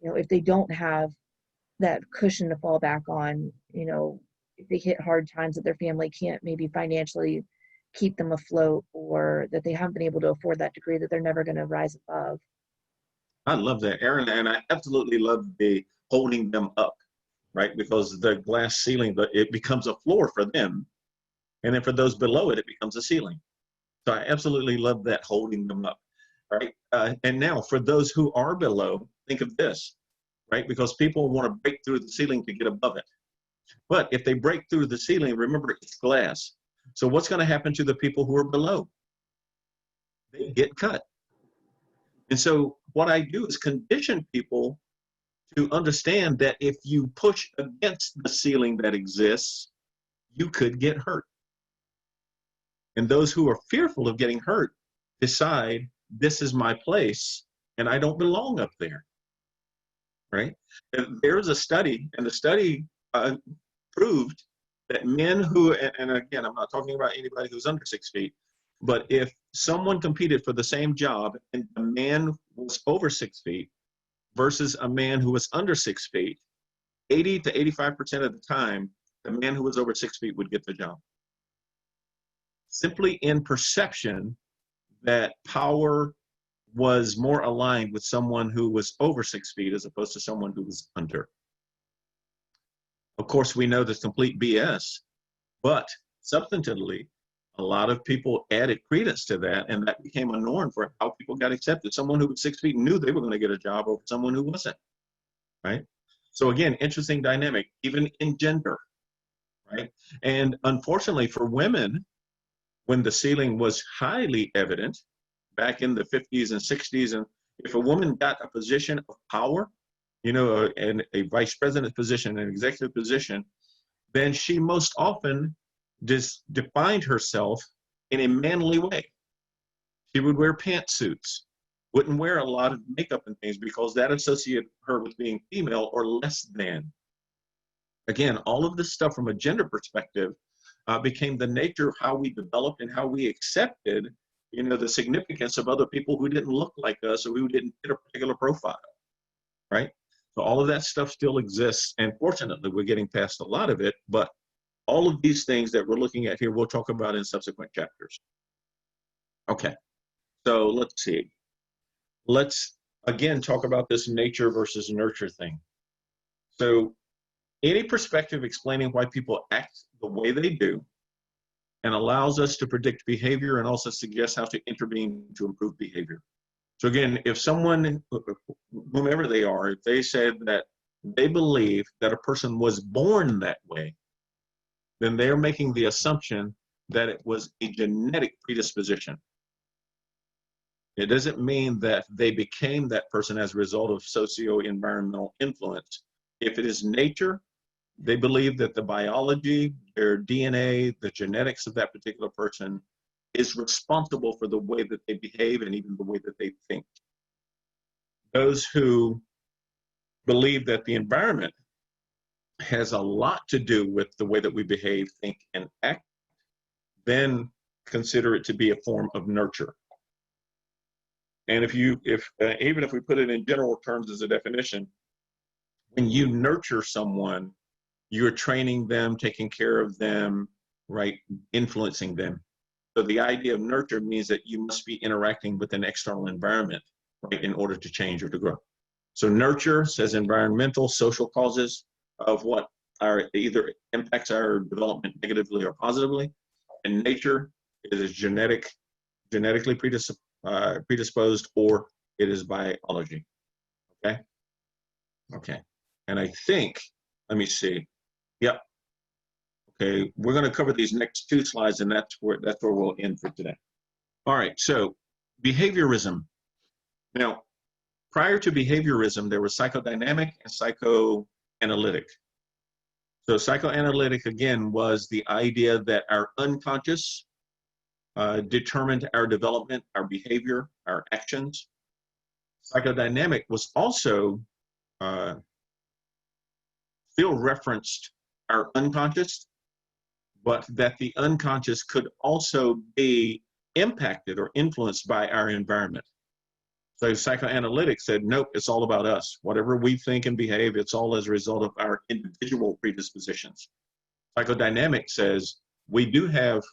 if they don't have that cushion to fall back on, if they hit hard times that their family can't maybe financially keep them afloat, or that they haven't been able to afford that degree, that they're never going to rise above. I love that, Aaron, and I absolutely love the holding them up, right? Because the glass ceiling, it becomes a floor for them, and then for those below it, it becomes a ceiling. So I absolutely love that holding them up, right? And now for those who are below, think of this, right? Because people want to break through the ceiling to get above it. But if they break through the ceiling, remember it's glass. So what's going to happen to the people who are below? They get cut. And so what I do is condition people to understand that if you push against the ceiling that exists, you could get hurt. And those who are fearful of getting hurt decide, this is my place and I don't belong up there, right? And there's a study, and the study proved that men who, and again, I'm not talking about anybody who's under 6 feet, but if someone competed for the same job and a man was over 6 feet versus a man who was under 6 feet, 80 to 85% of the time, the man who was over 6 feet would get the job. Simply in perception that power was more aligned with someone who was over 6 feet as opposed to someone who was under. Of course, we know this complete BS, but substantively, a lot of people added credence to that, and that became a norm for how people got accepted. Someone who was 6 feet knew they were going to get a job over someone who wasn't, right? So again, interesting dynamic, even in gender, right? And unfortunately for women, when the ceiling was highly evident back in the 50s and 60s, and if a woman got a position of power, you know, and a vice president position, an executive position, then she most often defined herself in a manly way. She would wear pantsuits, wouldn't wear a lot of makeup and things because that associated her with being female or less than. Again, all of this stuff from a gender perspective became the nature of how we developed and how we accepted, you know, the significance of other people who didn't look like us or who didn't fit a particular profile, right? So all of that stuff still exists, and fortunately, we're getting past a lot of it, but all of these things that we're looking at here, we'll talk about in subsequent chapters. Okay, so let's see. Let's, again, talk about this nature versus nurture thing. So any perspective explaining why people act the way they do and allows us to predict behavior and also suggest how to intervene to improve behavior. So again, if someone, whomever they are, if they said that they believe that a person was born that way, then they're making the assumption that it was a genetic predisposition. It doesn't mean that they became that person as a result of socio-environmental influence. If it is nature, they believe that the biology, their DNA, the genetics of that particular person is responsible for the way that they behave and even the way that they think. Those who believe that the environment has a lot to do with the way that we behave, think, and act, then consider it to be a form of nurture. And even if we put it in general terms as a definition, when you nurture someone, you're training them, taking care of them, right, influencing them. So the idea of nurture means that you must be interacting with an external environment, right, in order to change or to grow. So nurture says environmental, social causes of what are either impacts our development negatively or positively, and nature is genetically predisposed, or it is biology. Okay. Okay. And I think, let me see. Yep. Okay, we're going to cover these next 2 slides, and that's where we'll end for today. All right, so behaviorism. Now, prior to behaviorism, there was psychodynamic and psychoanalytic. So psychoanalytic, again, was the idea that our unconscious determined our development, our behavior, our actions. Psychodynamic was also still referenced our unconscious, but that the unconscious could also be impacted or influenced by our environment. So psychoanalytic said, nope, it's all about us. Whatever we think and behave, it's all as a result of our individual predispositions. Psychodynamic says we do have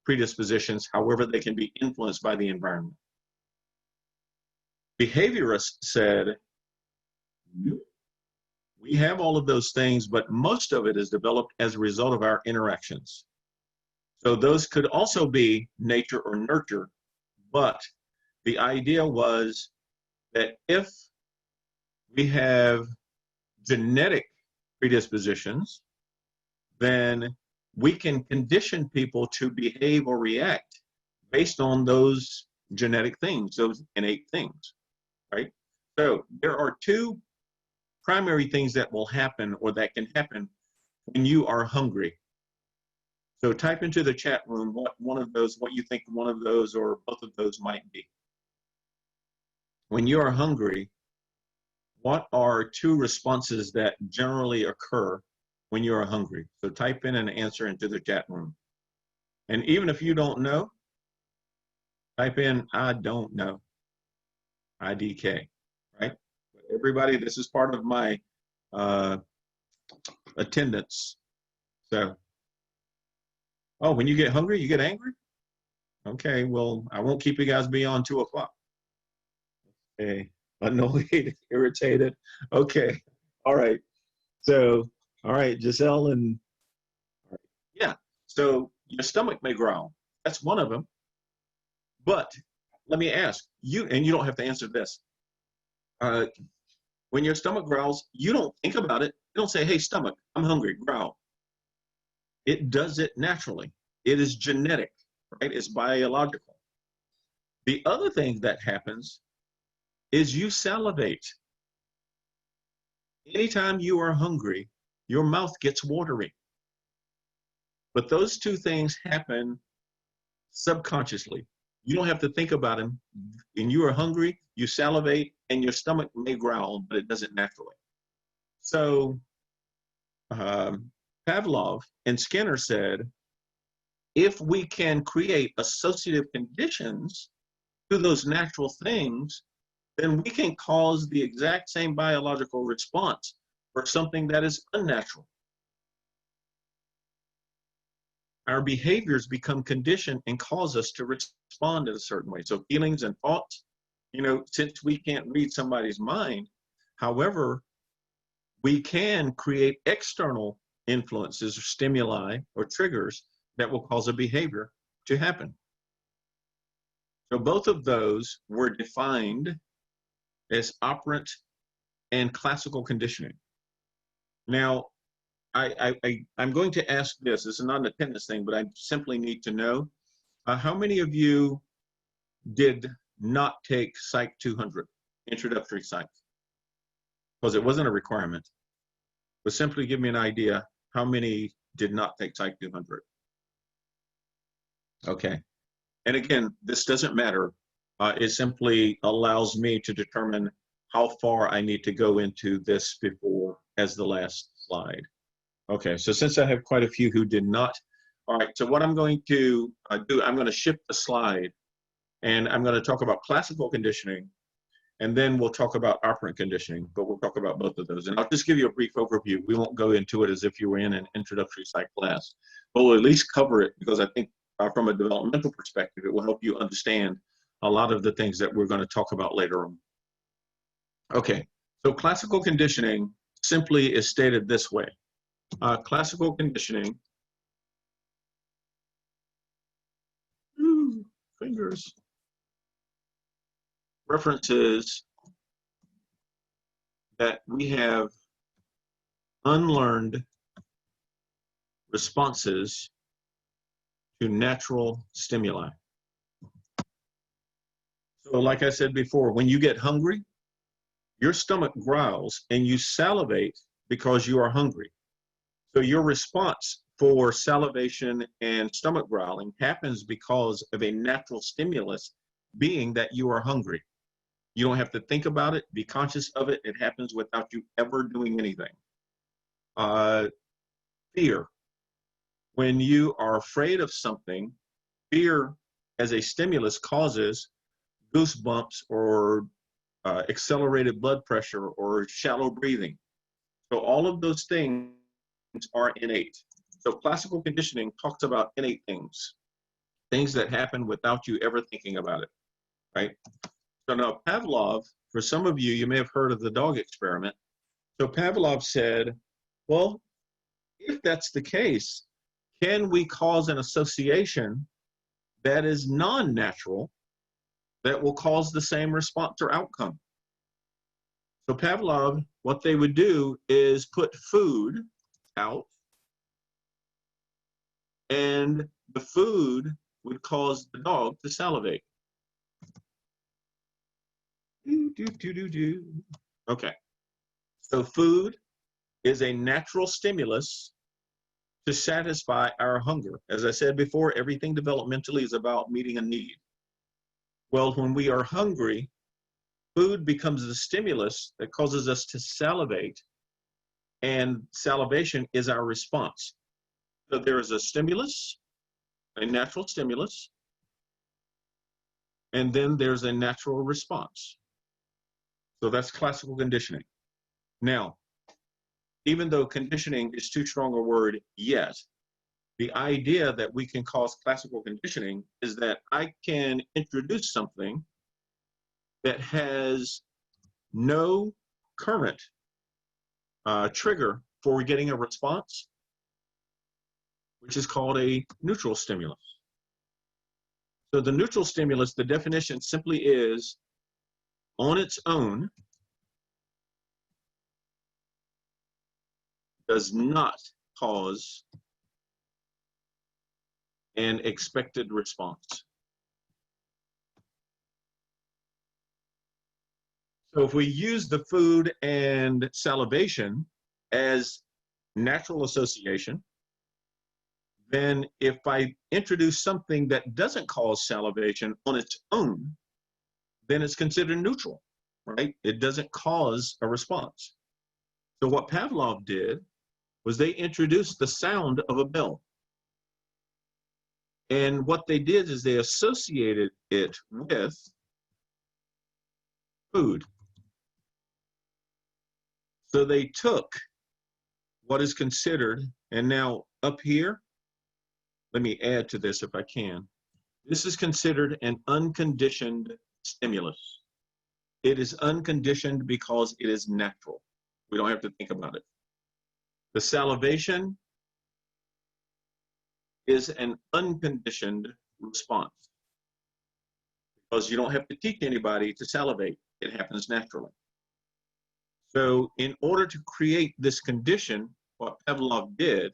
predispositions, however, they can be influenced by the environment. Behaviorists said, nope, we have all of those things, but most of it is developed as a result of our interactions. So those could also be nature or nurture, but the idea was that if we have genetic predispositions, then we can condition people to behave or react based on those genetic things, those innate things. right? So there are two primary things that will happen or that can happen when you are hungry. So type into the chat room what you think one of those or both of those might be. When you are hungry, what are two responses that generally occur when you are hungry? So type in an answer into the chat room. And even if you don't know, type in, I don't know, IDK, right? But everybody, this is part of my attendance. So, oh, when you get hungry, you get angry? Okay, well, I won't keep you guys beyond 2 o'clock. Okay, annoyed, irritated. Okay, all right. So, all right, Giselle and yeah. So your stomach may growl. That's one of them. But let me ask you, and you don't have to answer this. When your stomach growls, you don't think about it. You don't say, "Hey, stomach, I'm hungry, growl." It does it naturally. It is genetic, right? It's biological. The other thing that happens is you salivate. Anytime you are hungry, your mouth gets watery. But those two things happen subconsciously. You don't have to think about them. When you are hungry, you salivate, and your stomach may growl, but it does it naturally. So Pavlov and Skinner said, if we can create associative conditions to those natural things, then we can cause the exact same biological response for something that is unnatural. Our behaviors become conditioned and cause us to respond in a certain way. So feelings and thoughts, since we can't read somebody's mind, however, we can create external influences or stimuli or triggers that will cause a behavior to happen. So both of those were defined as operant and classical conditioning. Now, I'm going to ask this. This is not an attendance thing, but I simply need to know, how many of you did not take Psych 200, introductory Psych? Because it wasn't a requirement. But simply give me an idea, how many did not take Psych 200? Okay. And again, this doesn't matter. It simply allows me to determine how far I need to go into this before as the last slide. Okay, so since I have quite a few who did not, all right, so what I'm going to do, I'm going to shift the slide, and I'm going to talk about classical conditioning, and then we'll talk about operant conditioning, but we'll talk about both of those. And I'll just give you a brief overview. We won't go into it as if you were in an introductory psych class, but we'll at least cover it because I think from a developmental perspective, it will help you understand a lot of the things that we're going to talk about later on. Okay, so classical conditioning simply is stated this way. Classical conditioning, fingers, references that we have unlearned responses to natural stimuli. So like I said before, when you get hungry, your stomach growls and you salivate because you are hungry. So your response for salivation and stomach growling happens because of a natural stimulus, being that you are hungry. You don't have to think about it, be conscious of it. It happens without you ever doing anything. Fear. When you are afraid of something, fear as a stimulus causes goosebumps or accelerated blood pressure or shallow breathing. So all of those things are innate. So classical conditioning talks about innate things, things that happen without you ever thinking about it, right? So now Pavlov, for some of you, you may have heard of the dog experiment. So Pavlov said, well, if that's the case, can we cause an association that is non-natural that will cause the same response or outcome? So Pavlov, what they would do is put food out, and the food would cause the dog to salivate. Okay. So food is a natural stimulus to satisfy our hunger. As I said before, everything developmentally is about meeting a need. Well, when we are hungry, food becomes the stimulus that causes us to salivate, and salivation is our response. So there is a stimulus, a natural stimulus, and then there's a natural response. So that's classical conditioning. Now, even though conditioning is too strong a word yet, the idea that we can cause classical conditioning is that I can introduce something that has no current trigger for getting a response, which is called a neutral stimulus. So the neutral stimulus, the definition simply is, on its own, does not cause an expected response. So if we use the food and salivation as natural association, then if I introduce something that doesn't cause salivation on its own, then it's considered neutral, right? It doesn't cause a response. So what Pavlov did was they introduced the sound of a bell. And what they did is they associated it with food. So they took what is considered, and now up here, let me add to this if I can. This is considered an unconditioned stimulus. It is unconditioned because it is natural. We don't have to think about it. The salivation is an unconditioned response because you don't have to teach anybody to salivate. It happens naturally. So in order to create this condition, what Pavlov did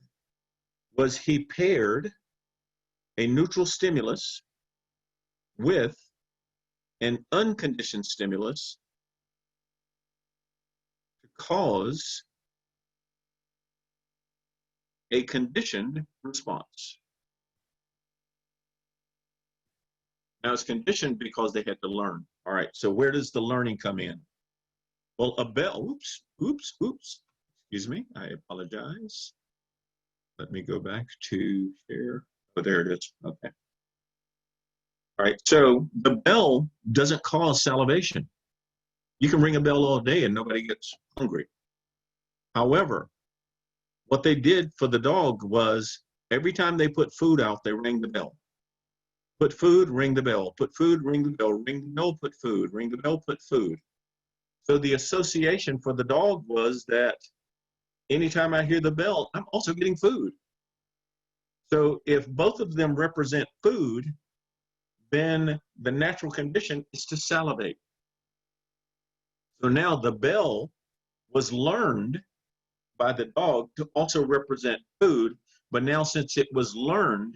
was he paired a neutral stimulus with an unconditioned stimulus to cause a conditioned response. Now it's conditioned because they had to learn. All right, so where does the learning come in? Well, a bell, excuse me, I apologize. Let me go back to share. Oh, there it is, okay. All right, so the bell doesn't cause salivation. You can ring a bell all day and nobody gets hungry. However, what they did for the dog was every time they put food out, they rang the bell. Put food, ring the bell. Put food, ring the bell. Ring the bell, put food. Ring the bell, put food. So the association for the dog was that anytime I hear the bell, I'm also getting food. So if both of them represent food, then the natural condition is to salivate. So now the bell was learned by the dog to also represent food, but now since it was learned,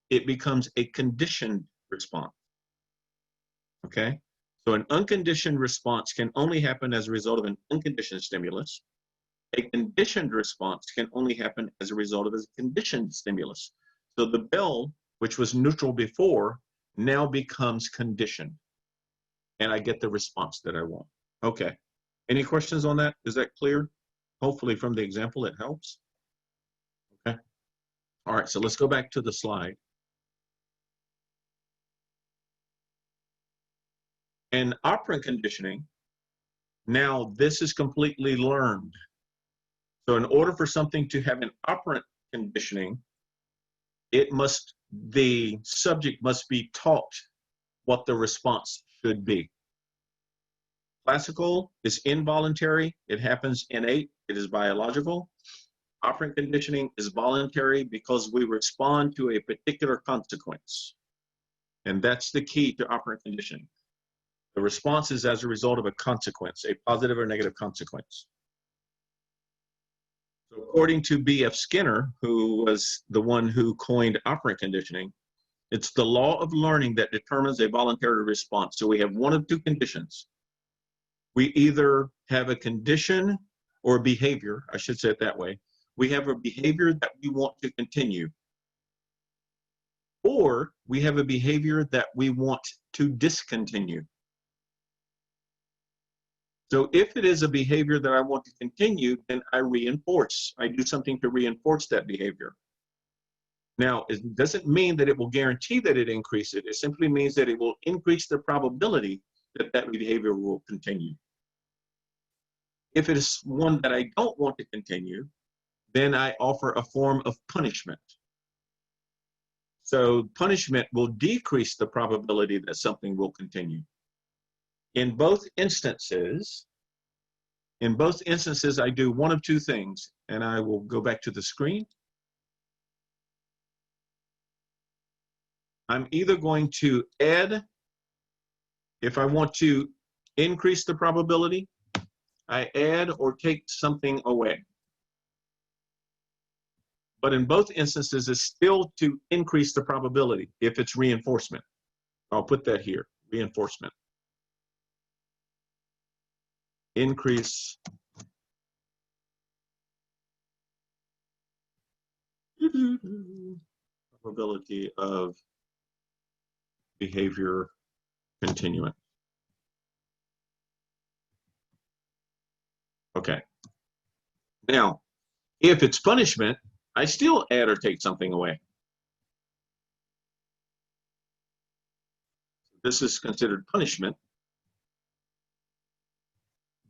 it becomes a conditioned response. Okay? So an unconditioned response can only happen as a result of an unconditioned stimulus. A conditioned response can only happen as a result of a conditioned stimulus. So the bell, which was neutral before, now becomes conditioned. And I get the response that I want. Okay. Any questions on that? Is that clear? Hopefully from the example it helps. Okay. All right, so let's go back to the slide. And operant conditioning, now this is completely learned. So in order for something to have an operant conditioning, the subject must be taught what the response should be. Classical is involuntary, it happens innate, it is biological. Operant conditioning is voluntary because we respond to a particular consequence. And that's the key to operant conditioning. The response is as a result of a consequence, a positive or negative consequence. So according to B.F. Skinner, who was the one who coined operant conditioning, it's the law of learning that determines a voluntary response. So we have one of two conditions. We either have a condition or behavior, I should say it that way. We have a behavior that we want to continue, or we have a behavior that we want to discontinue. So if it is a behavior that I want to continue, then I reinforce. I do something to reinforce that behavior. Now, it doesn't mean that it will guarantee that it increases it. It simply means that it will increase the probability that that behavior will continue. If it is one that I don't want to continue, then I offer a form of punishment. So punishment will decrease the probability that something will continue. In both instances, I do one of two things, and I will go back to the screen. I'm either going to add, if I want to increase the probability, I add or take something away. But in both instances, it's still to increase the probability if it's reinforcement. I'll put that here, reinforcement. Increase probability of behavior continuing. Okay. Now, if it's punishment, I still add or take something away. This is considered punishment,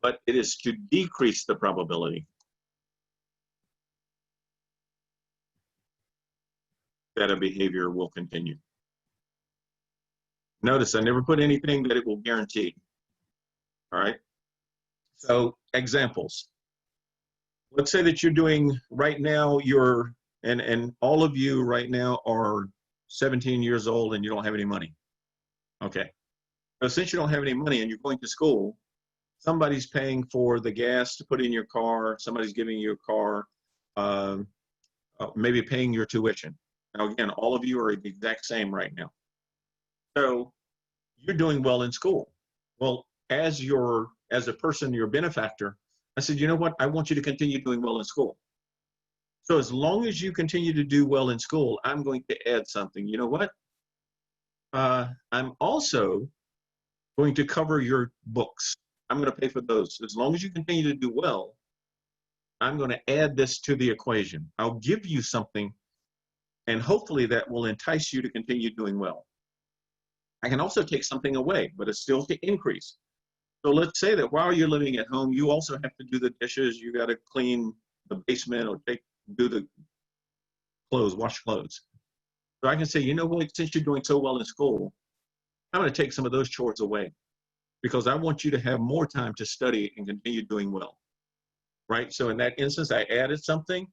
but it is to decrease the probability that a behavior will continue. Notice I never put anything that it will guarantee. All right. So examples. Let's say that you're doing right now, and all of you right now are 17 years old and you don't have any money. Okay. So since you don't have any money and you're going to school, somebody's paying for the gas to put in your car, somebody's giving you a car, maybe paying your tuition. Now again, all of you are the exact same right now. So you're doing well in school. Well, as a person, your benefactor, I said, you know what? I want you to continue doing well in school. So as long as you continue to do well in school, I'm going to add something. You know what? I'm also going to cover your books. I'm going to pay for those. As long as you continue to do well, I'm going to add this to the equation. I'll give you something, and hopefully that will entice you to continue doing well. I can also take something away, but it's still to increase. So let's say that while you're living at home, you also have to do the dishes. You got to clean the basement or do the clothes, wash clothes. So I can say, you know what, since you're doing so well in school, I'm going to take some of those chores away because I want you to have more time to study and continue doing well, right? So in that instance, I added something,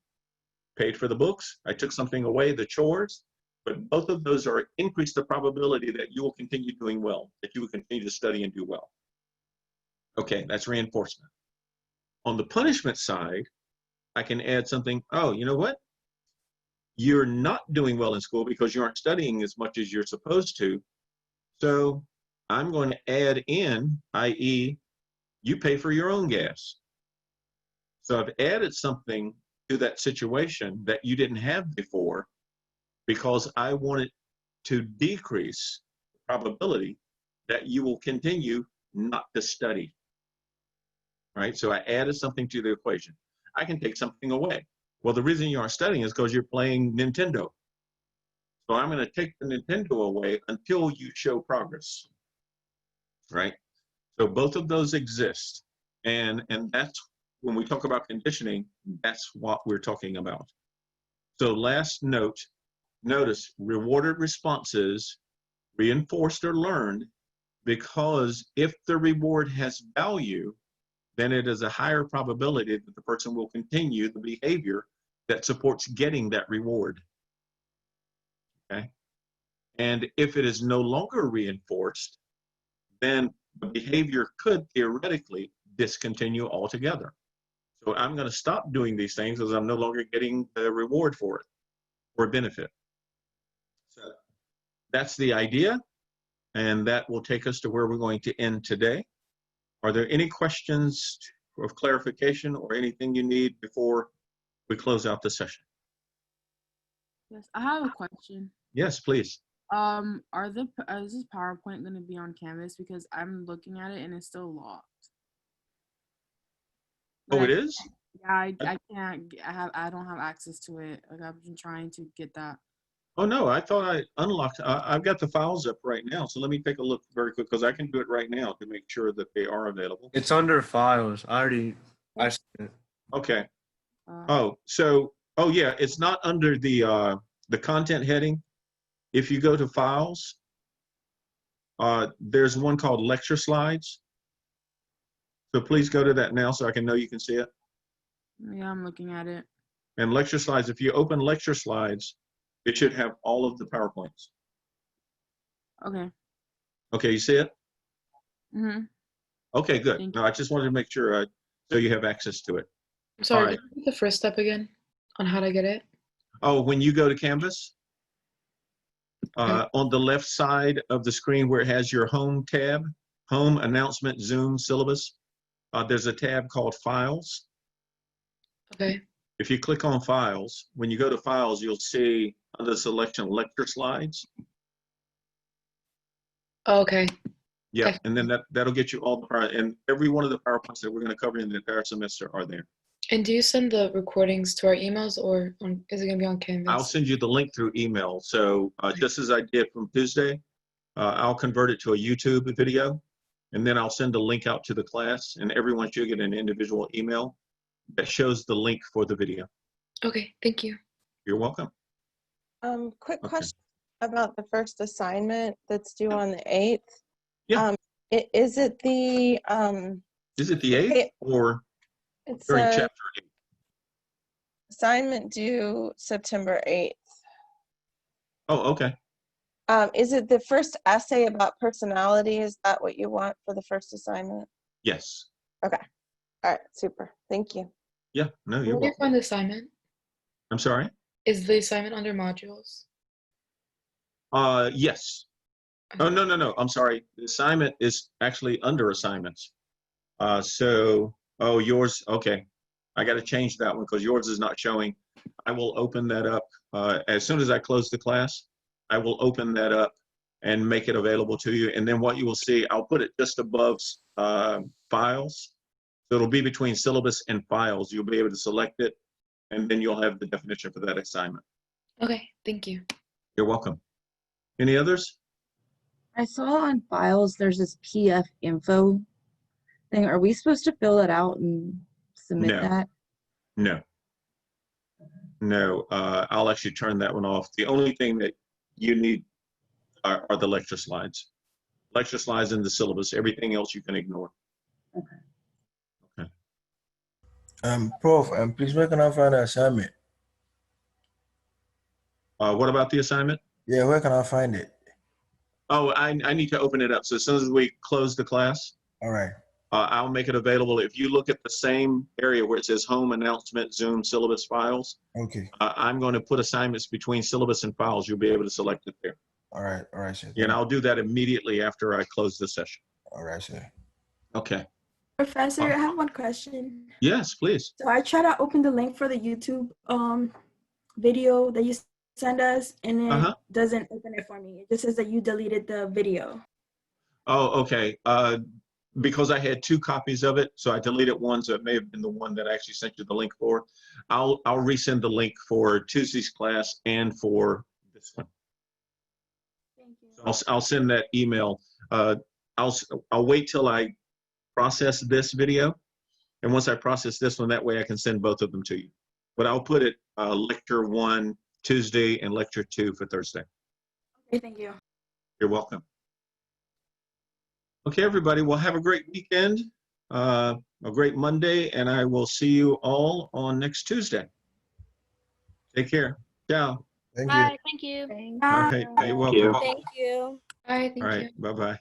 paid for the books. I took something away, the chores, but both of those are increase the probability that you will continue doing well, that you will continue to study and do well. Okay, that's reinforcement. On the punishment side, I can add something, oh, you know what? You're not doing well in school because you aren't studying as much as you're supposed to. So I'm going to add in, i.e., you pay for your own gas. So I've added something to that situation that you didn't have before because I wanted to decrease the probability that you will continue not to study. Right? So I added something to the equation. I can take something away. Well, the reason you aren't studying is because you're playing Nintendo. So I'm going to take the Nintendo away until you show progress. Right? So both of those exist. And that's when we talk about conditioning, that's what we're talking about. So last note, notice rewarded responses reinforced or learned because if the reward has value, then it is a higher probability that the person will continue the behavior that supports getting that reward. Okay? And if it is no longer reinforced, then the behavior could theoretically discontinue altogether. So I'm going to stop doing these things because I'm no longer getting the reward for it or benefit. So that's the idea, and that will take us to where we're going to end today. Are there any questions of clarification or anything you need before we close out the session? Yes, I have a question. Yes, please. Is this PowerPoint going to be on Canvas? Because I'm looking at it and it's still locked. Oh, Like, it is? Yeah, I can't. I don't have access to it. Like I've been trying to get that. Oh, no, I thought I unlocked. I've got the files up right now. So let me take a look very quick because I can do it right now to make sure that they are available. It's under files. I see it. Okay. Oh, yeah, it's not under the content heading. If you go to files, there's one called lecture slides. So please go to that now so I can know you can see it. Yeah, I'm looking at it. And lecture slides, if you open lecture slides, it should have all of the PowerPoints. Okay. Okay, you see it? Mm-hmm. Okay, good. Thank No, I just wanted to make sure so you have access to it. I'm sorry, All right. can you repeat the first step again on how to get it? Oh, when you go to Canvas, on the left side of the screen where it has your home tab, home, announcement, Zoom, syllabus, there's a tab called Files. Okay. If you click on Files, when you go to Files, you'll see under the selection lecture slides. Oh, okay. Yeah, Okay. and then that'll get you all the and every one of the PowerPoints that we're going to cover in the entire semester are there. And do you send the recordings to our emails or is it going to be on Canvas? I'll send you the link through email. So just as I did from Tuesday, I'll convert it to a YouTube video, and then I'll send a link out to the class, and everyone should get an individual email that shows the link for the video. Okay, thank you. You're welcome. Quick Okay. question about the first assignment that's due on the 8th. Yeah. Is it the Is it the 8th or it's during a chapter 8? assignment due September 8th? Oh, okay. Is it the first essay about personality? Is that what you want for the first assignment? Yes. Okay. All right. Super. Thank you. Yeah, no, you're Where do you welcome. find the assignment? I'm sorry? Is the assignment under modules? Yes. Oh, no. I'm sorry. The assignment is actually under assignments. Yours, okay. I got to change that one because yours is not showing. I will open that up. As soon as I close the class, I will open that up and make it available to you. And then what you will see, I'll put it just above files. So it'll be between syllabus and files. You'll be able to select it, and then you'll have the definition for that assignment. Okay, thank you. You're welcome. Any others? I saw on files there's this PF info thing. Are we supposed to fill that out and submit No. that? No, I'll actually turn that one off. The only thing that you need are the lecture slides. Lecture slides in the syllabus. Everything else you can ignore. Okay. Prof, please where can I find the assignment? What about the assignment? Yeah, where can I find it? Oh, I need to open it up. So as soon as we close the class, All right. I'll make it available. If you look at the same area where it says home, announcement, Zoom, syllabus, files, Okay. I'm going to put assignments between syllabus and files. You'll be able to select it there. All right, sir. And I'll do that immediately after I close the session. All right, sir. Okay. Professor, I have one question. Yes, please. So I try to open the link for the YouTube video that you send us, and it doesn't open it for me. It just says that you deleted the video. Oh, okay. Because I had 2 copies of it, so I deleted one, so it may have been the one that I actually sent you the link for. I'll resend the link for Tuesday's class and for this one. Thank you. I'll send that email. I'll wait till I process this video, and once I process this one, that way I can send both of them to you. But I'll put it lecture 1 Tuesday and lecture 2 for Thursday. Okay, thank you. You're welcome. Okay, everybody, well, have a great weekend, a great Monday, and I will see you all on next Tuesday. Take care. Ciao. Thank you. Bye. Thank you. All right, you're welcome. you. Thank you. Bye, thank All you. right, bye-bye.